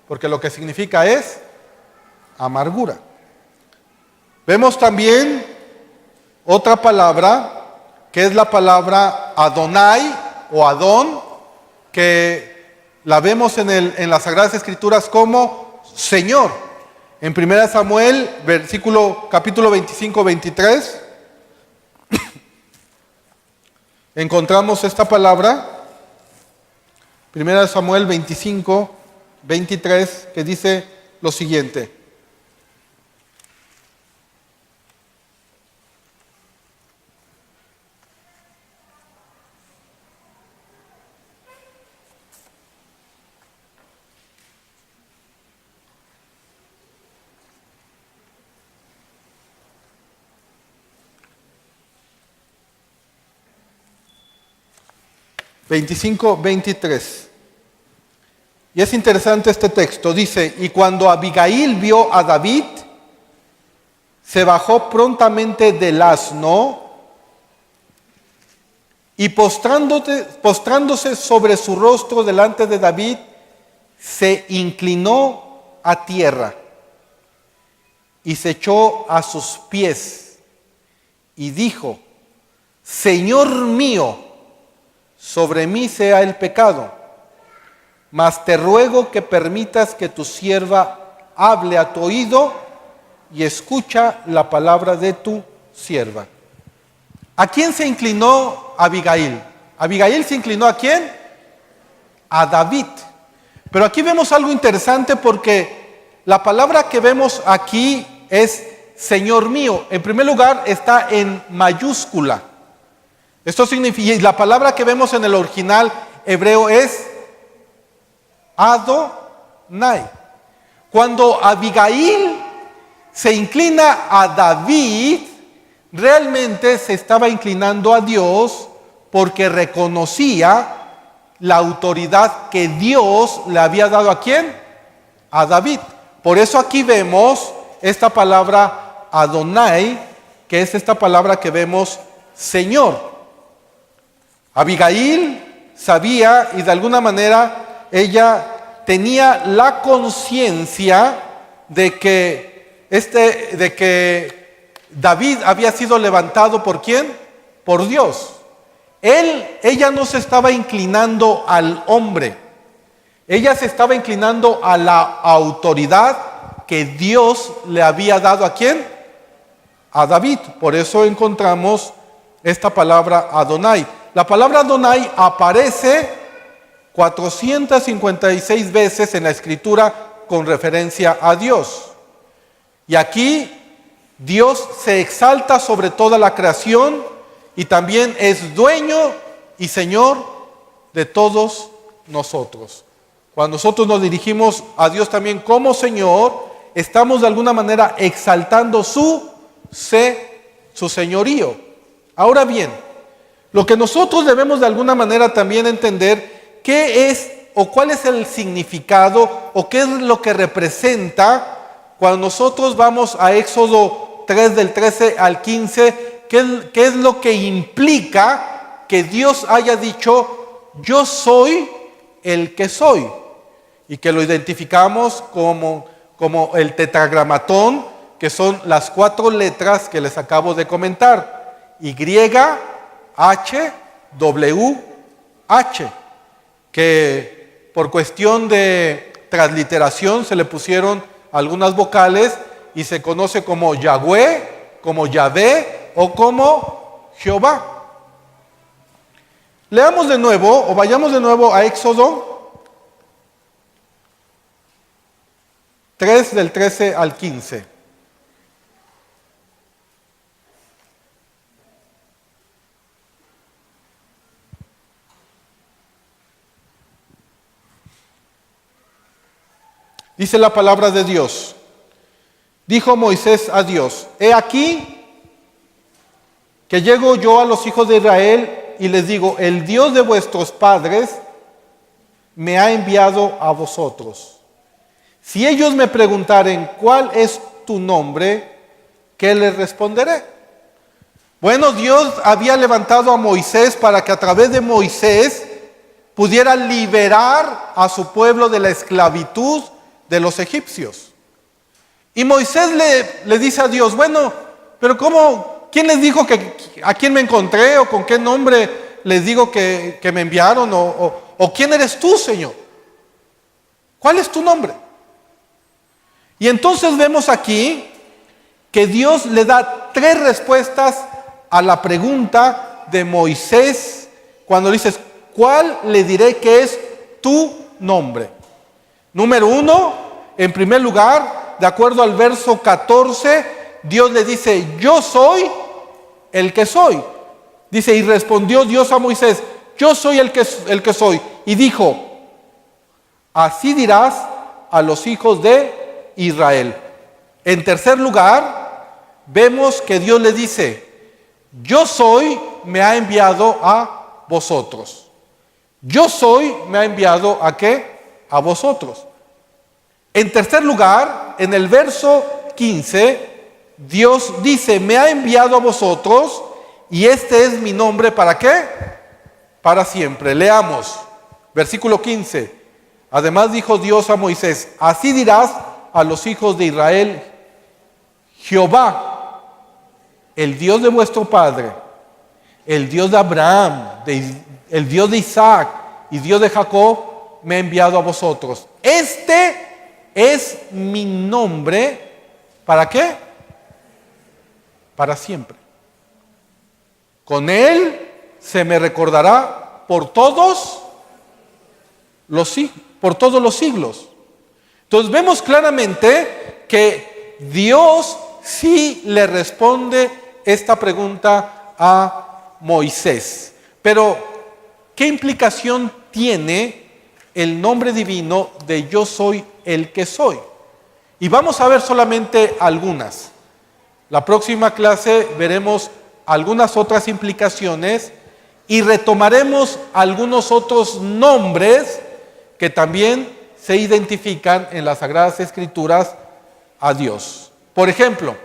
porque lo que significa es amargura. Vemos también otra palabra, que es la palabra Adonai o Adón, que la vemos en las Sagradas Escrituras como Señor. En 1 Samuel, capítulo 25, 23, encontramos esta palabra. 1 Samuel 25, 23, que dice lo siguiente: ...25, 23... Y es interesante este texto. Dice: y cuando Abigail vio a David, se bajó prontamente del asno Y postrándose sobre su rostro delante de David, se inclinó a tierra y se echó a sus pies y dijo: Señor mío, sobre mí sea el pecado, mas te ruego que permitas que tu sierva hable a tu oído y escucha la palabra de tu sierva. ¿A quién se inclinó Abigail? Abigail se inclinó ¿a quién? A David. Pero aquí vemos algo interesante porque la palabra que vemos aquí es Señor mío. En primer lugar está en mayúscula. Esto significa, y la palabra que vemos en el original hebreo es Adonai. Cuando Abigail se inclina a David, realmente se estaba inclinando a Dios porque reconocía la autoridad que Dios le había dado ¿a quién? A David. Por eso aquí vemos esta palabra Adonai, que es esta palabra que vemos Señor. Abigail sabía y de alguna manera ella tenía la conciencia de que David había sido levantado ¿por quién? Por Dios. Ella no se estaba inclinando al hombre, ella se estaba inclinando a la autoridad que Dios le había dado ¿a quién? A David. Por eso encontramos esta palabra Adonai. La palabra Adonai aparece 456 veces en la Escritura con referencia a Dios. Y aquí Dios se exalta sobre toda la creación y también es dueño y Señor de todos nosotros. Cuando nosotros nos dirigimos a Dios también como Señor, estamos de alguna manera exaltando su señorío. Ahora bien, lo que nosotros debemos de alguna manera también entender, qué es o cuál es el significado o qué es lo que representa cuando nosotros vamos a Éxodo 3 del 13 al 15, qué es lo que implica que Dios haya dicho yo soy el que soy, y que lo identificamos como el tetragramatón, que son las 4 letras que les acabo de comentar, Y, H, W, H, que por cuestión de transliteración se le pusieron algunas vocales y se conoce como Yahweh, como Yahvé o como Jehová. Leamos de nuevo o vayamos de nuevo a Éxodo 3 del 13 al 15. Dice la palabra de Dios: dijo Moisés a Dios: he aquí que llego yo a los hijos de Israel y les digo, el Dios de vuestros padres me ha enviado a vosotros. Si ellos me preguntaren cuál es tu nombre, ¿qué les responderé? Bueno, Dios había levantado a Moisés para que a través de Moisés pudiera liberar a su pueblo de la esclavitud de los egipcios. Y Moisés le dice a Dios, bueno, pero ¿cómo? ¿Quién les dijo a quién me encontré o con qué nombre les digo que me enviaron? ¿O quién eres tú, Señor? ¿Cuál es tu nombre? Y entonces vemos aquí que Dios le da 3 respuestas a la pregunta de Moisés cuando dices, ¿cuál le diré que es tu nombre? Número 1, en primer lugar, de acuerdo al verso 14, Dios le dice, yo soy el que soy. Dice, y respondió Dios a Moisés, yo soy el que soy. Y dijo, así dirás a los hijos de Israel. En tercer lugar, vemos que Dios le dice, yo soy, me ha enviado a vosotros. Yo soy, me ha enviado ¿a qué? A vosotros. En tercer lugar, en el verso 15, Dios dice, me ha enviado a vosotros y este es mi nombre, ¿para qué? para siempre. Leamos, versículo 15. Además dijo Dios a Moisés: así dirás a los hijos de Israel: Jehová, el Dios de vuestro padre, el Dios de Abraham, el Dios de Isaac y Dios de Jacob, me ha enviado a vosotros. Este es mi nombre. ¿Para qué? Para siempre. Con él se me recordará por todos los siglos. Entonces vemos claramente que Dios sí le responde esta pregunta a Moisés. Pero, ¿qué implicación tiene el nombre divino de yo soy el que soy? Y vamos a ver solamente algunas. La próxima clase veremos algunas otras implicaciones y retomaremos algunos otros nombres que también se identifican en las Sagradas Escrituras a Dios. Por ejemplo,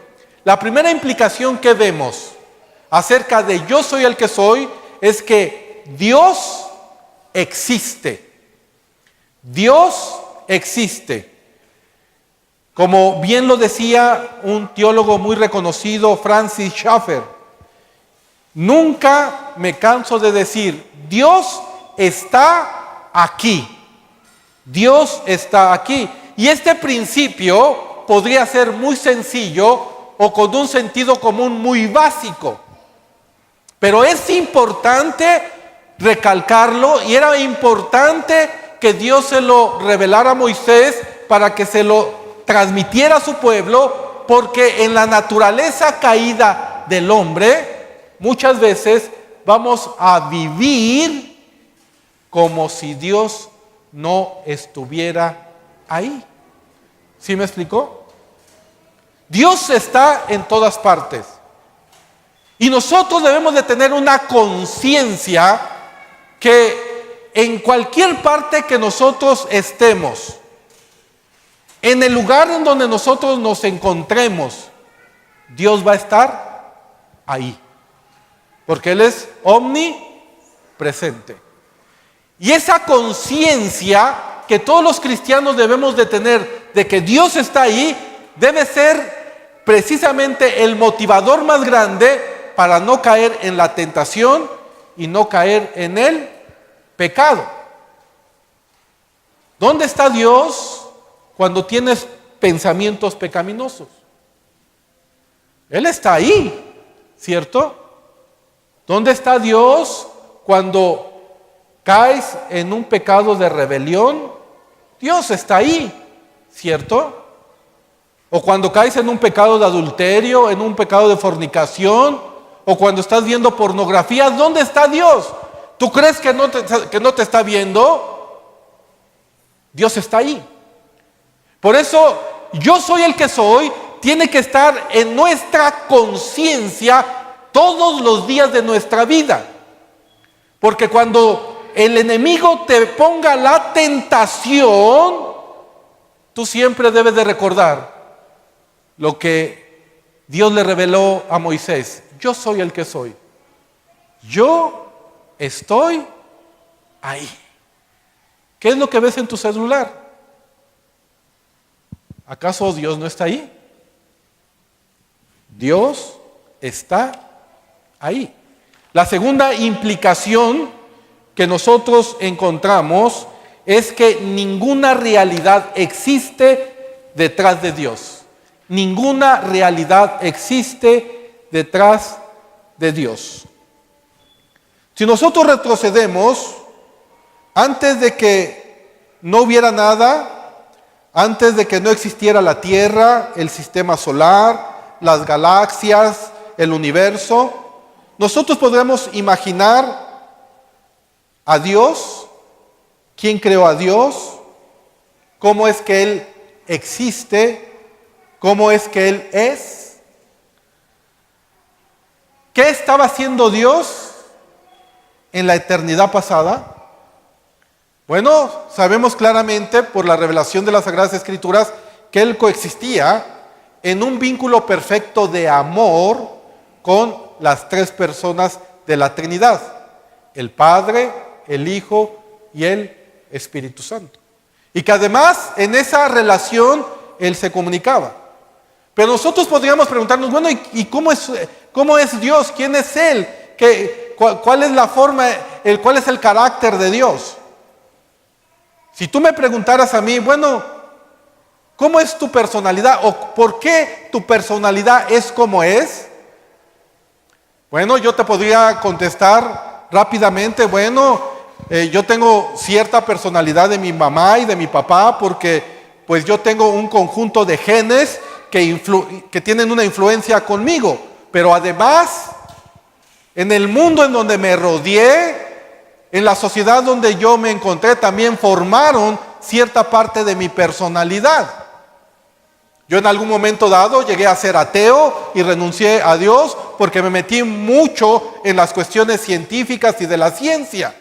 la primera implicación que vemos acerca de yo soy el que soy es que Dios existe. Dios existe. Como bien lo decía un teólogo muy reconocido, Francis Schaeffer, nunca me canso de decir: Dios está aquí. Dios está aquí. Y este principio podría ser muy sencillo o con un sentido común muy básico. Pero es importante recalcarlo, y era importante que Dios se lo revelara a Moisés para que se lo transmitiera a su pueblo, porque en la naturaleza caída del hombre, muchas veces vamos a vivir como si Dios no estuviera ahí. ¿Sí me explicó? Dios está en todas partes. Y nosotros debemos de tener una conciencia que en cualquier parte que nosotros estemos, en el lugar en donde nosotros nos encontremos, Dios va a estar ahí, porque Él es omnipresente. Y esa conciencia que todos los cristianos debemos de tener de que Dios está ahí, debe ser precisamente el motivador más grande para no caer en la tentación y no caer en el pecado. ¿Dónde está Dios cuando tienes pensamientos pecaminosos? Él está ahí, ¿cierto? ¿Dónde está Dios cuando caes en un pecado de rebelión? Dios está ahí, ¿cierto? O cuando caes en un pecado de adulterio, en un pecado de fornicación, o cuando estás viendo pornografía, ¿dónde está Dios? ¿Tú crees que no te está viendo? Dios está ahí. Por eso, yo soy el que soy, tiene que estar en nuestra conciencia todos los días de nuestra vida. Porque cuando el enemigo te ponga la tentación, tú siempre debes de recordar lo que Dios le reveló a Moisés: yo soy el que soy. Yo estoy ahí. ¿Qué es lo que ves en tu celular? ¿Acaso Dios no está ahí? Dios está ahí. La segunda implicación que nosotros encontramos es que ninguna realidad existe detrás de Dios. Ninguna realidad existe detrás de Dios. Si nosotros retrocedemos, antes de que no hubiera nada, antes de que no existiera la Tierra, el sistema solar, las galaxias, el universo, nosotros podremos imaginar a Dios, quién creó a Dios, cómo es que Él existe, cómo es que Él es. ¿Qué estaba haciendo Dios en la eternidad pasada? Bueno, sabemos claramente por la revelación de las Sagradas Escrituras que Él coexistía en un vínculo perfecto de amor con las tres personas de la Trinidad: el Padre, el Hijo y el Espíritu Santo. Y que además en esa relación Él se comunicaba. Pero nosotros podríamos preguntarnos, bueno, ¿y cómo es Dios? ¿Quién es Él? ¿Cuál es la forma, cuál es el carácter de Dios? Si tú me preguntaras a mí, bueno, ¿cómo es tu personalidad? ¿O por qué tu personalidad es como es? Bueno, yo te podría contestar rápidamente, bueno, yo tengo cierta personalidad de mi mamá y de mi papá porque pues yo tengo un conjunto de genes que tienen una influencia conmigo. Pero además, en el mundo en donde me rodeé, en la sociedad donde yo me encontré, también formaron cierta parte de mi personalidad. Yo en algún momento dado llegué a ser ateo y renuncié a Dios porque me metí mucho en las cuestiones científicas y de la ciencia.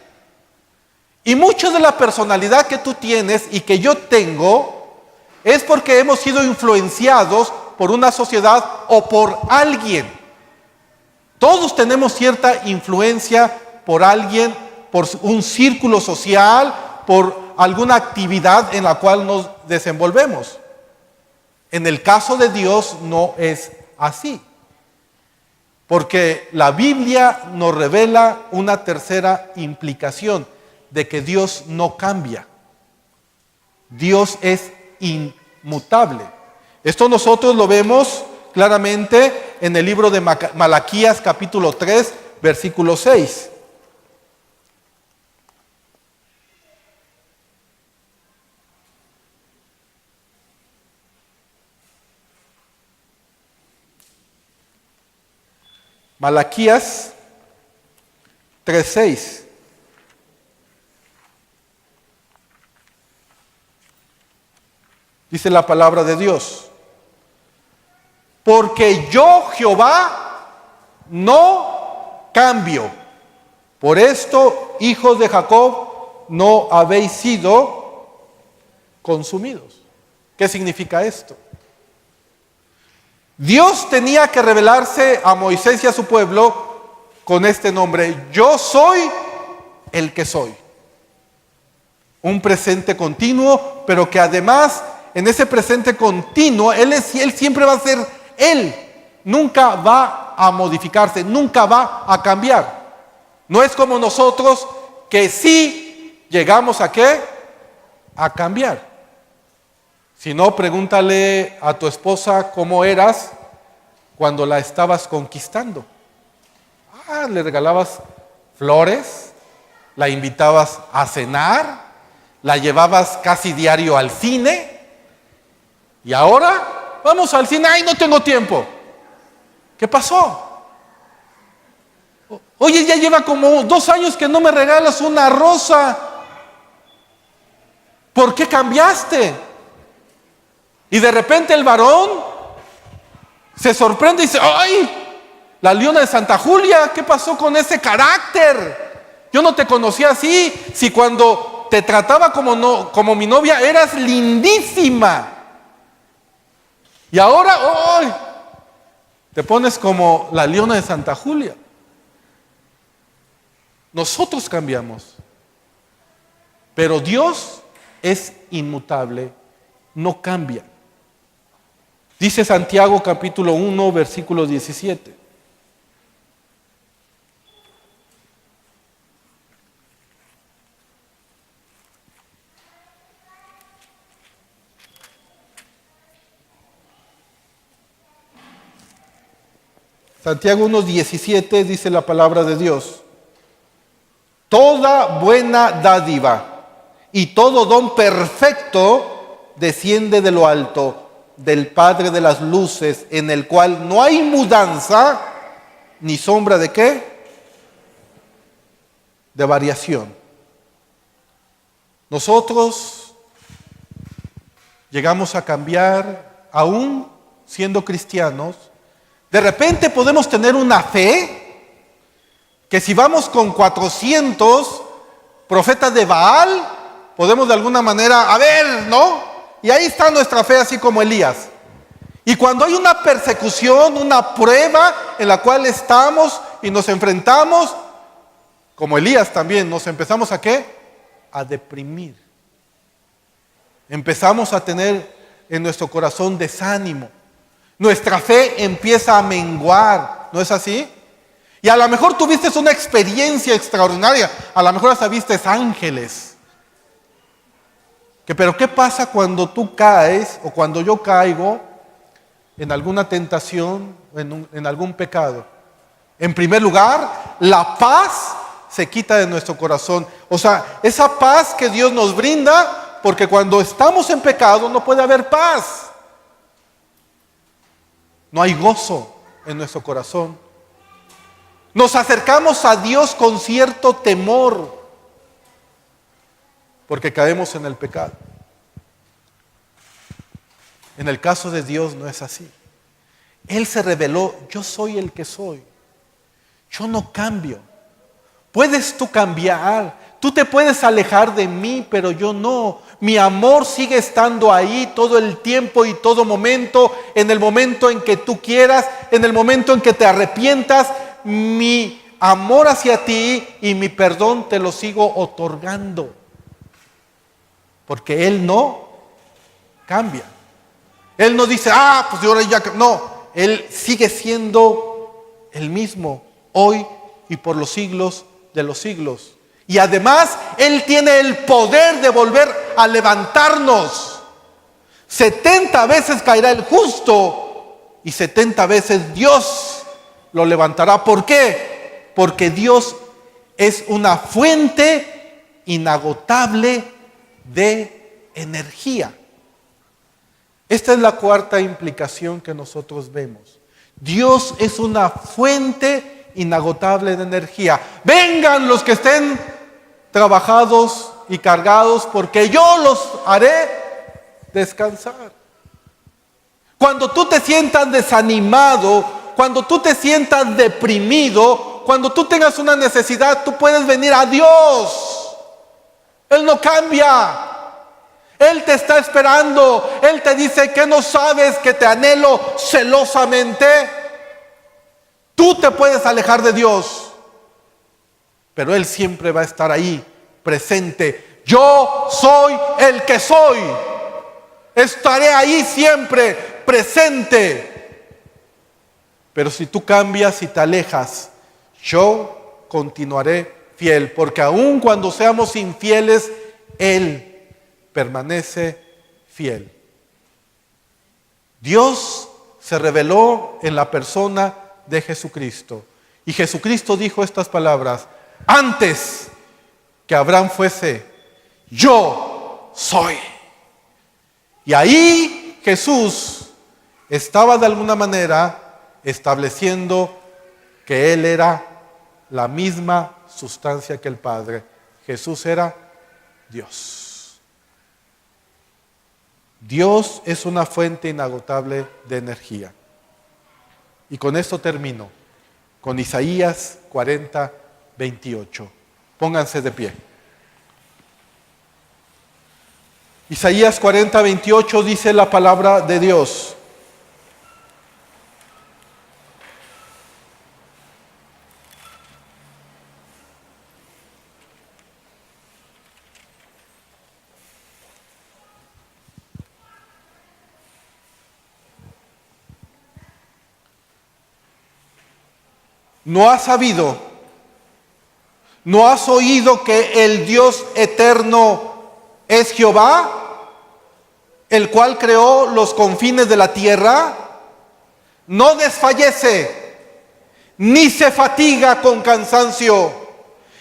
Y mucho de la personalidad que tú tienes y que yo tengo es porque hemos sido influenciados por una sociedad o por alguien. Todos tenemos cierta influencia por alguien, por un círculo social, por alguna actividad en la cual nos desenvolvemos. En el caso de Dios no es así, porque la Biblia nos revela una tercera implicación de que Dios no cambia. Dios es inmutable. Esto nosotros lo vemos claramente en el libro de Malaquías capítulo 3, versículo 6. Malaquías 3:6. Dice la palabra de Dios: porque yo, Jehová, no cambio. Por esto, hijos de Jacob, no habéis sido consumidos. ¿Qué significa esto? Dios tenía que revelarse a Moisés y a su pueblo con este nombre: yo soy el que soy. Un presente continuo, pero que además en ese presente continuo Él siempre va a ser Él. Nunca va a modificarse, nunca va a cambiar. No es como nosotros que sí llegamos a ¿qué? A cambiar. Si no, pregúntale a tu esposa cómo eras cuando la estabas conquistando. Le regalabas flores, la invitabas a cenar, la llevabas casi diario al cine. Y ahora, vamos al cine, ¡ay, no tengo tiempo! ¿Qué pasó? Oye, ya lleva como 2 años que no me regalas una rosa. ¿Por qué cambiaste? Y de repente el varón se sorprende y dice: ¡ay! La Leona de Santa Julia, ¿qué pasó con ese carácter? Yo no te conocía así. Si cuando te trataba como mi novia eras lindísima. Y ahora, ¡ay! Te pones como la Leona de Santa Julia. Nosotros cambiamos. Pero Dios es inmutable, no cambia. Dice Santiago capítulo 1, versículo 17. Santiago 1:17 dice la palabra de Dios: toda buena dádiva y todo don perfecto desciende de lo alto, del Padre de las luces, en el cual no hay mudanza ni sombra de ¿qué? De variación. Nosotros llegamos a cambiar aún siendo cristianos. De repente podemos tener una fe que si vamos con 400 profetas de Baal, podemos de alguna manera, a ver, ¿no? Y ahí está nuestra fe, así como Elías. Y cuando hay una persecución, una prueba en la cual estamos y nos enfrentamos, como Elías también, nos empezamos ¿a qué? A deprimir. Empezamos a tener en nuestro corazón desánimo. Nuestra fe empieza a menguar, ¿no es así? Y a lo mejor tuviste una experiencia extraordinaria, a lo mejor hasta viste ángeles. Pero ¿qué pasa cuando tú caes o cuando yo caigo en alguna tentación, en algún pecado? En primer lugar, la paz se quita de nuestro corazón. O sea, esa paz que Dios nos brinda, porque cuando estamos en pecado no puede haber paz. No hay gozo en nuestro corazón. Nos acercamos a Dios con cierto temor, porque caemos en el pecado. En el caso de Dios no es así. Él se reveló: yo soy el que soy. Yo no cambio. Puedes tú cambiar, tú te puedes alejar de mí, pero yo no. Mi amor sigue estando ahí todo el tiempo y todo momento, en el momento en que tú quieras, en el momento en que te arrepientas. Mi amor hacia ti y mi perdón te lo sigo otorgando, porque Él no cambia. Él no dice: pues yo ahora ya... No, Él sigue siendo el mismo, hoy y por los siglos de los siglos. Y además, Él tiene el poder de volver a levantarnos. 70 veces caerá el justo y 70 veces Dios lo levantará. ¿Por qué? Porque Dios es una fuente inagotable de energía. Esta es la cuarta implicación que nosotros vemos. Dios es una fuente inagotable de energía. Vengan los que estén trabajados y cargados, porque yo los haré descansar. Cuando tú te sientas desanimado, cuando tú te sientas deprimido, cuando tú tengas una necesidad, tú puedes venir a Dios. Él no cambia. Él te está esperando. Él te dice: que no sabes que te anhelo celosamente. Tú te puedes alejar de Dios, pero Él siempre va a estar ahí, presente. Yo soy el que soy. Estaré ahí siempre, presente. Pero si tú cambias y te alejas, yo continuaré fiel, porque aun cuando seamos infieles, Él permanece fiel. Dios se reveló en la persona de Jesucristo. Y Jesucristo dijo estas palabras: antes que Abraham fuese, yo soy. Y ahí Jesús estaba de alguna manera estableciendo que Él era la misma sustancia que el Padre. Jesús era Dios. Dios es una fuente inagotable de energía. Y con esto termino, con Isaías 40, 28. Pónganse de pie. Isaías 40, 28 dice la palabra de Dios: ¿no has sabido, no has oído que el Dios eterno es Jehová, el cual creó los confines de la tierra? No desfallece, ni se fatiga con cansancio,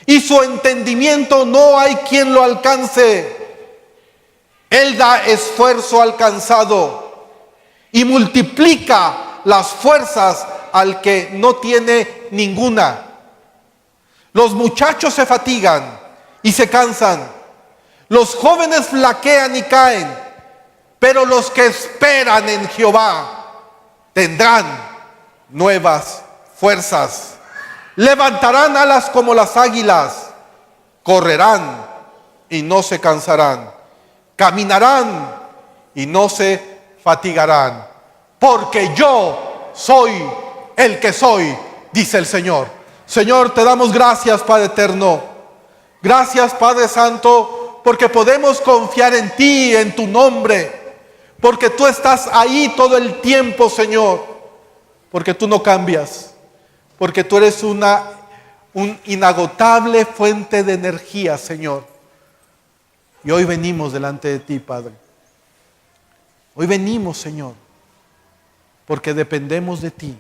y su entendimiento no hay quien lo alcance. Él da esfuerzo al cansado y multiplica las fuerzas al que no tiene ninguna. Los muchachos se fatigan y se cansan, los jóvenes flaquean y caen, pero los que esperan en Jehová tendrán nuevas fuerzas. Levantarán alas como las águilas, correrán y no se cansarán, caminarán y no se fatigarán, porque yo soy el que soy, dice el Señor. Señor, te damos gracias, Padre eterno. Gracias, Padre Santo, porque podemos confiar en ti, en tu nombre. Porque tú estás ahí todo el tiempo, Señor. Porque tú no cambias. Porque tú eres un inagotable fuente de energía, Señor. Y hoy venimos delante de ti, Padre. Hoy venimos, Señor, porque dependemos de ti.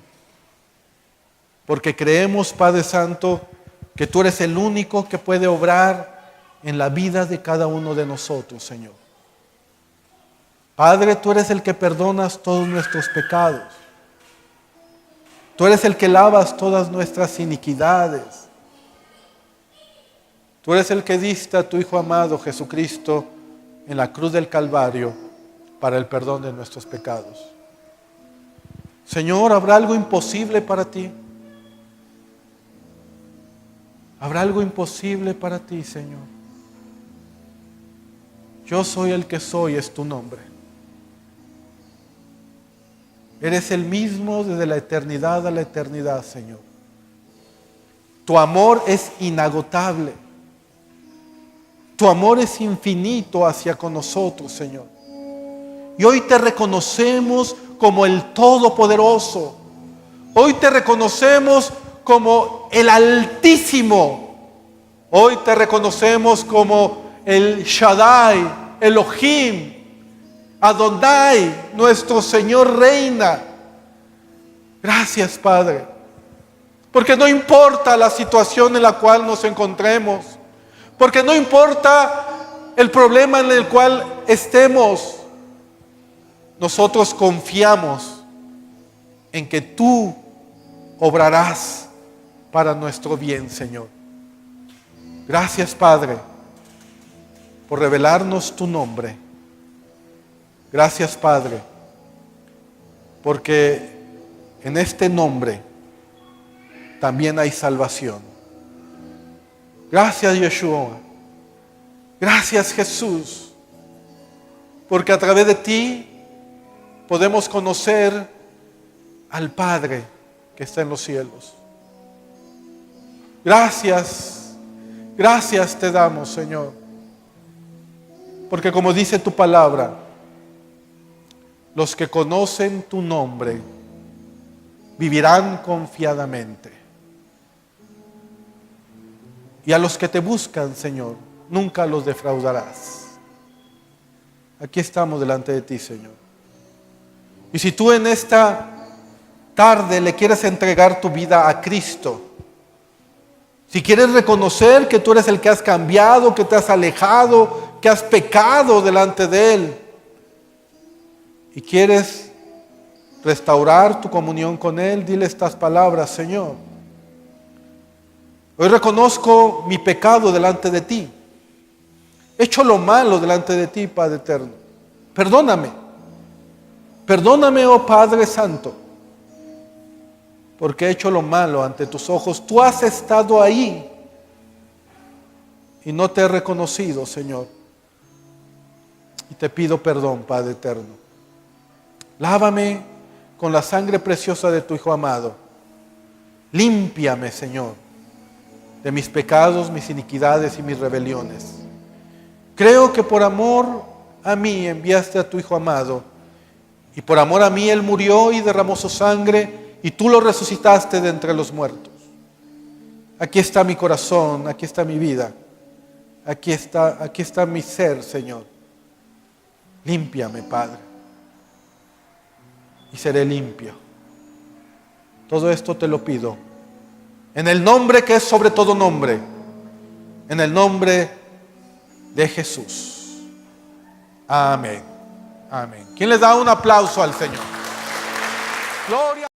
Porque creemos, Padre Santo, que tú eres el único que puede obrar en la vida de cada uno de nosotros, Señor. Padre, tú eres el que perdonas todos nuestros pecados. Tú eres el que lavas todas nuestras iniquidades. Tú eres el que diste a tu Hijo amado Jesucristo en la cruz del Calvario para el perdón de nuestros pecados. Señor, ¿habrá algo imposible para ti? ¿Habrá algo imposible para ti, Señor? Yo soy el que soy, es tu nombre. Eres el mismo desde la eternidad a la eternidad, Señor. Tu amor es inagotable. Tu amor es infinito hacia con nosotros, Señor. Y hoy te reconocemos como el Todopoderoso. Hoy te reconocemos como el Altísimo. Hoy te reconocemos como el Shaddai, Elohim, Adonai, nuestro Señor reina. Gracias, Padre. Porque no importa la situación en la cual nos encontremos. Porque no importa el problema en el cual estemos. Nosotros confiamos en que tú obrarás para nuestro bien, Señor. Gracias, Padre, por revelarnos tu nombre. Gracias, Padre, porque en este nombre también hay salvación. Gracias, Yeshua. Gracias, Jesús, porque a través de ti podemos conocer al Padre que está en los cielos. Gracias, gracias te damos, Señor, porque como dice tu palabra, los que conocen tu nombre vivirán confiadamente. Y a los que te buscan, Señor, nunca los defraudarás. Aquí estamos delante de ti, Señor. Y si tú en esta tarde le quieres entregar tu vida a Cristo, si quieres reconocer que tú eres el que has cambiado, que te has alejado, que has pecado delante de Él, y quieres restaurar tu comunión con Él, dile estas palabras: Señor, hoy reconozco mi pecado delante de ti. He hecho lo malo delante de ti, Padre eterno. Perdóname. Perdóname, oh Padre Santo, porque he hecho lo malo ante tus ojos. Tú has estado ahí y no te he reconocido, Señor. Y te pido perdón, Padre eterno. Lávame con la sangre preciosa de tu Hijo amado. Límpiame, Señor, de mis pecados, mis iniquidades y mis rebeliones. Creo que por amor a mí enviaste a tu Hijo amado, y por amor a mí Él murió y derramó su sangre, y tú lo resucitaste de entre los muertos. Aquí está mi corazón, aquí está mi vida, aquí está mi ser, Señor. Límpiame, Padre, y seré limpio. Todo esto te lo pido en el nombre que es sobre todo nombre, en el nombre de Jesús. Amén. Amén. ¿Quién les da un aplauso al Señor? Gloria.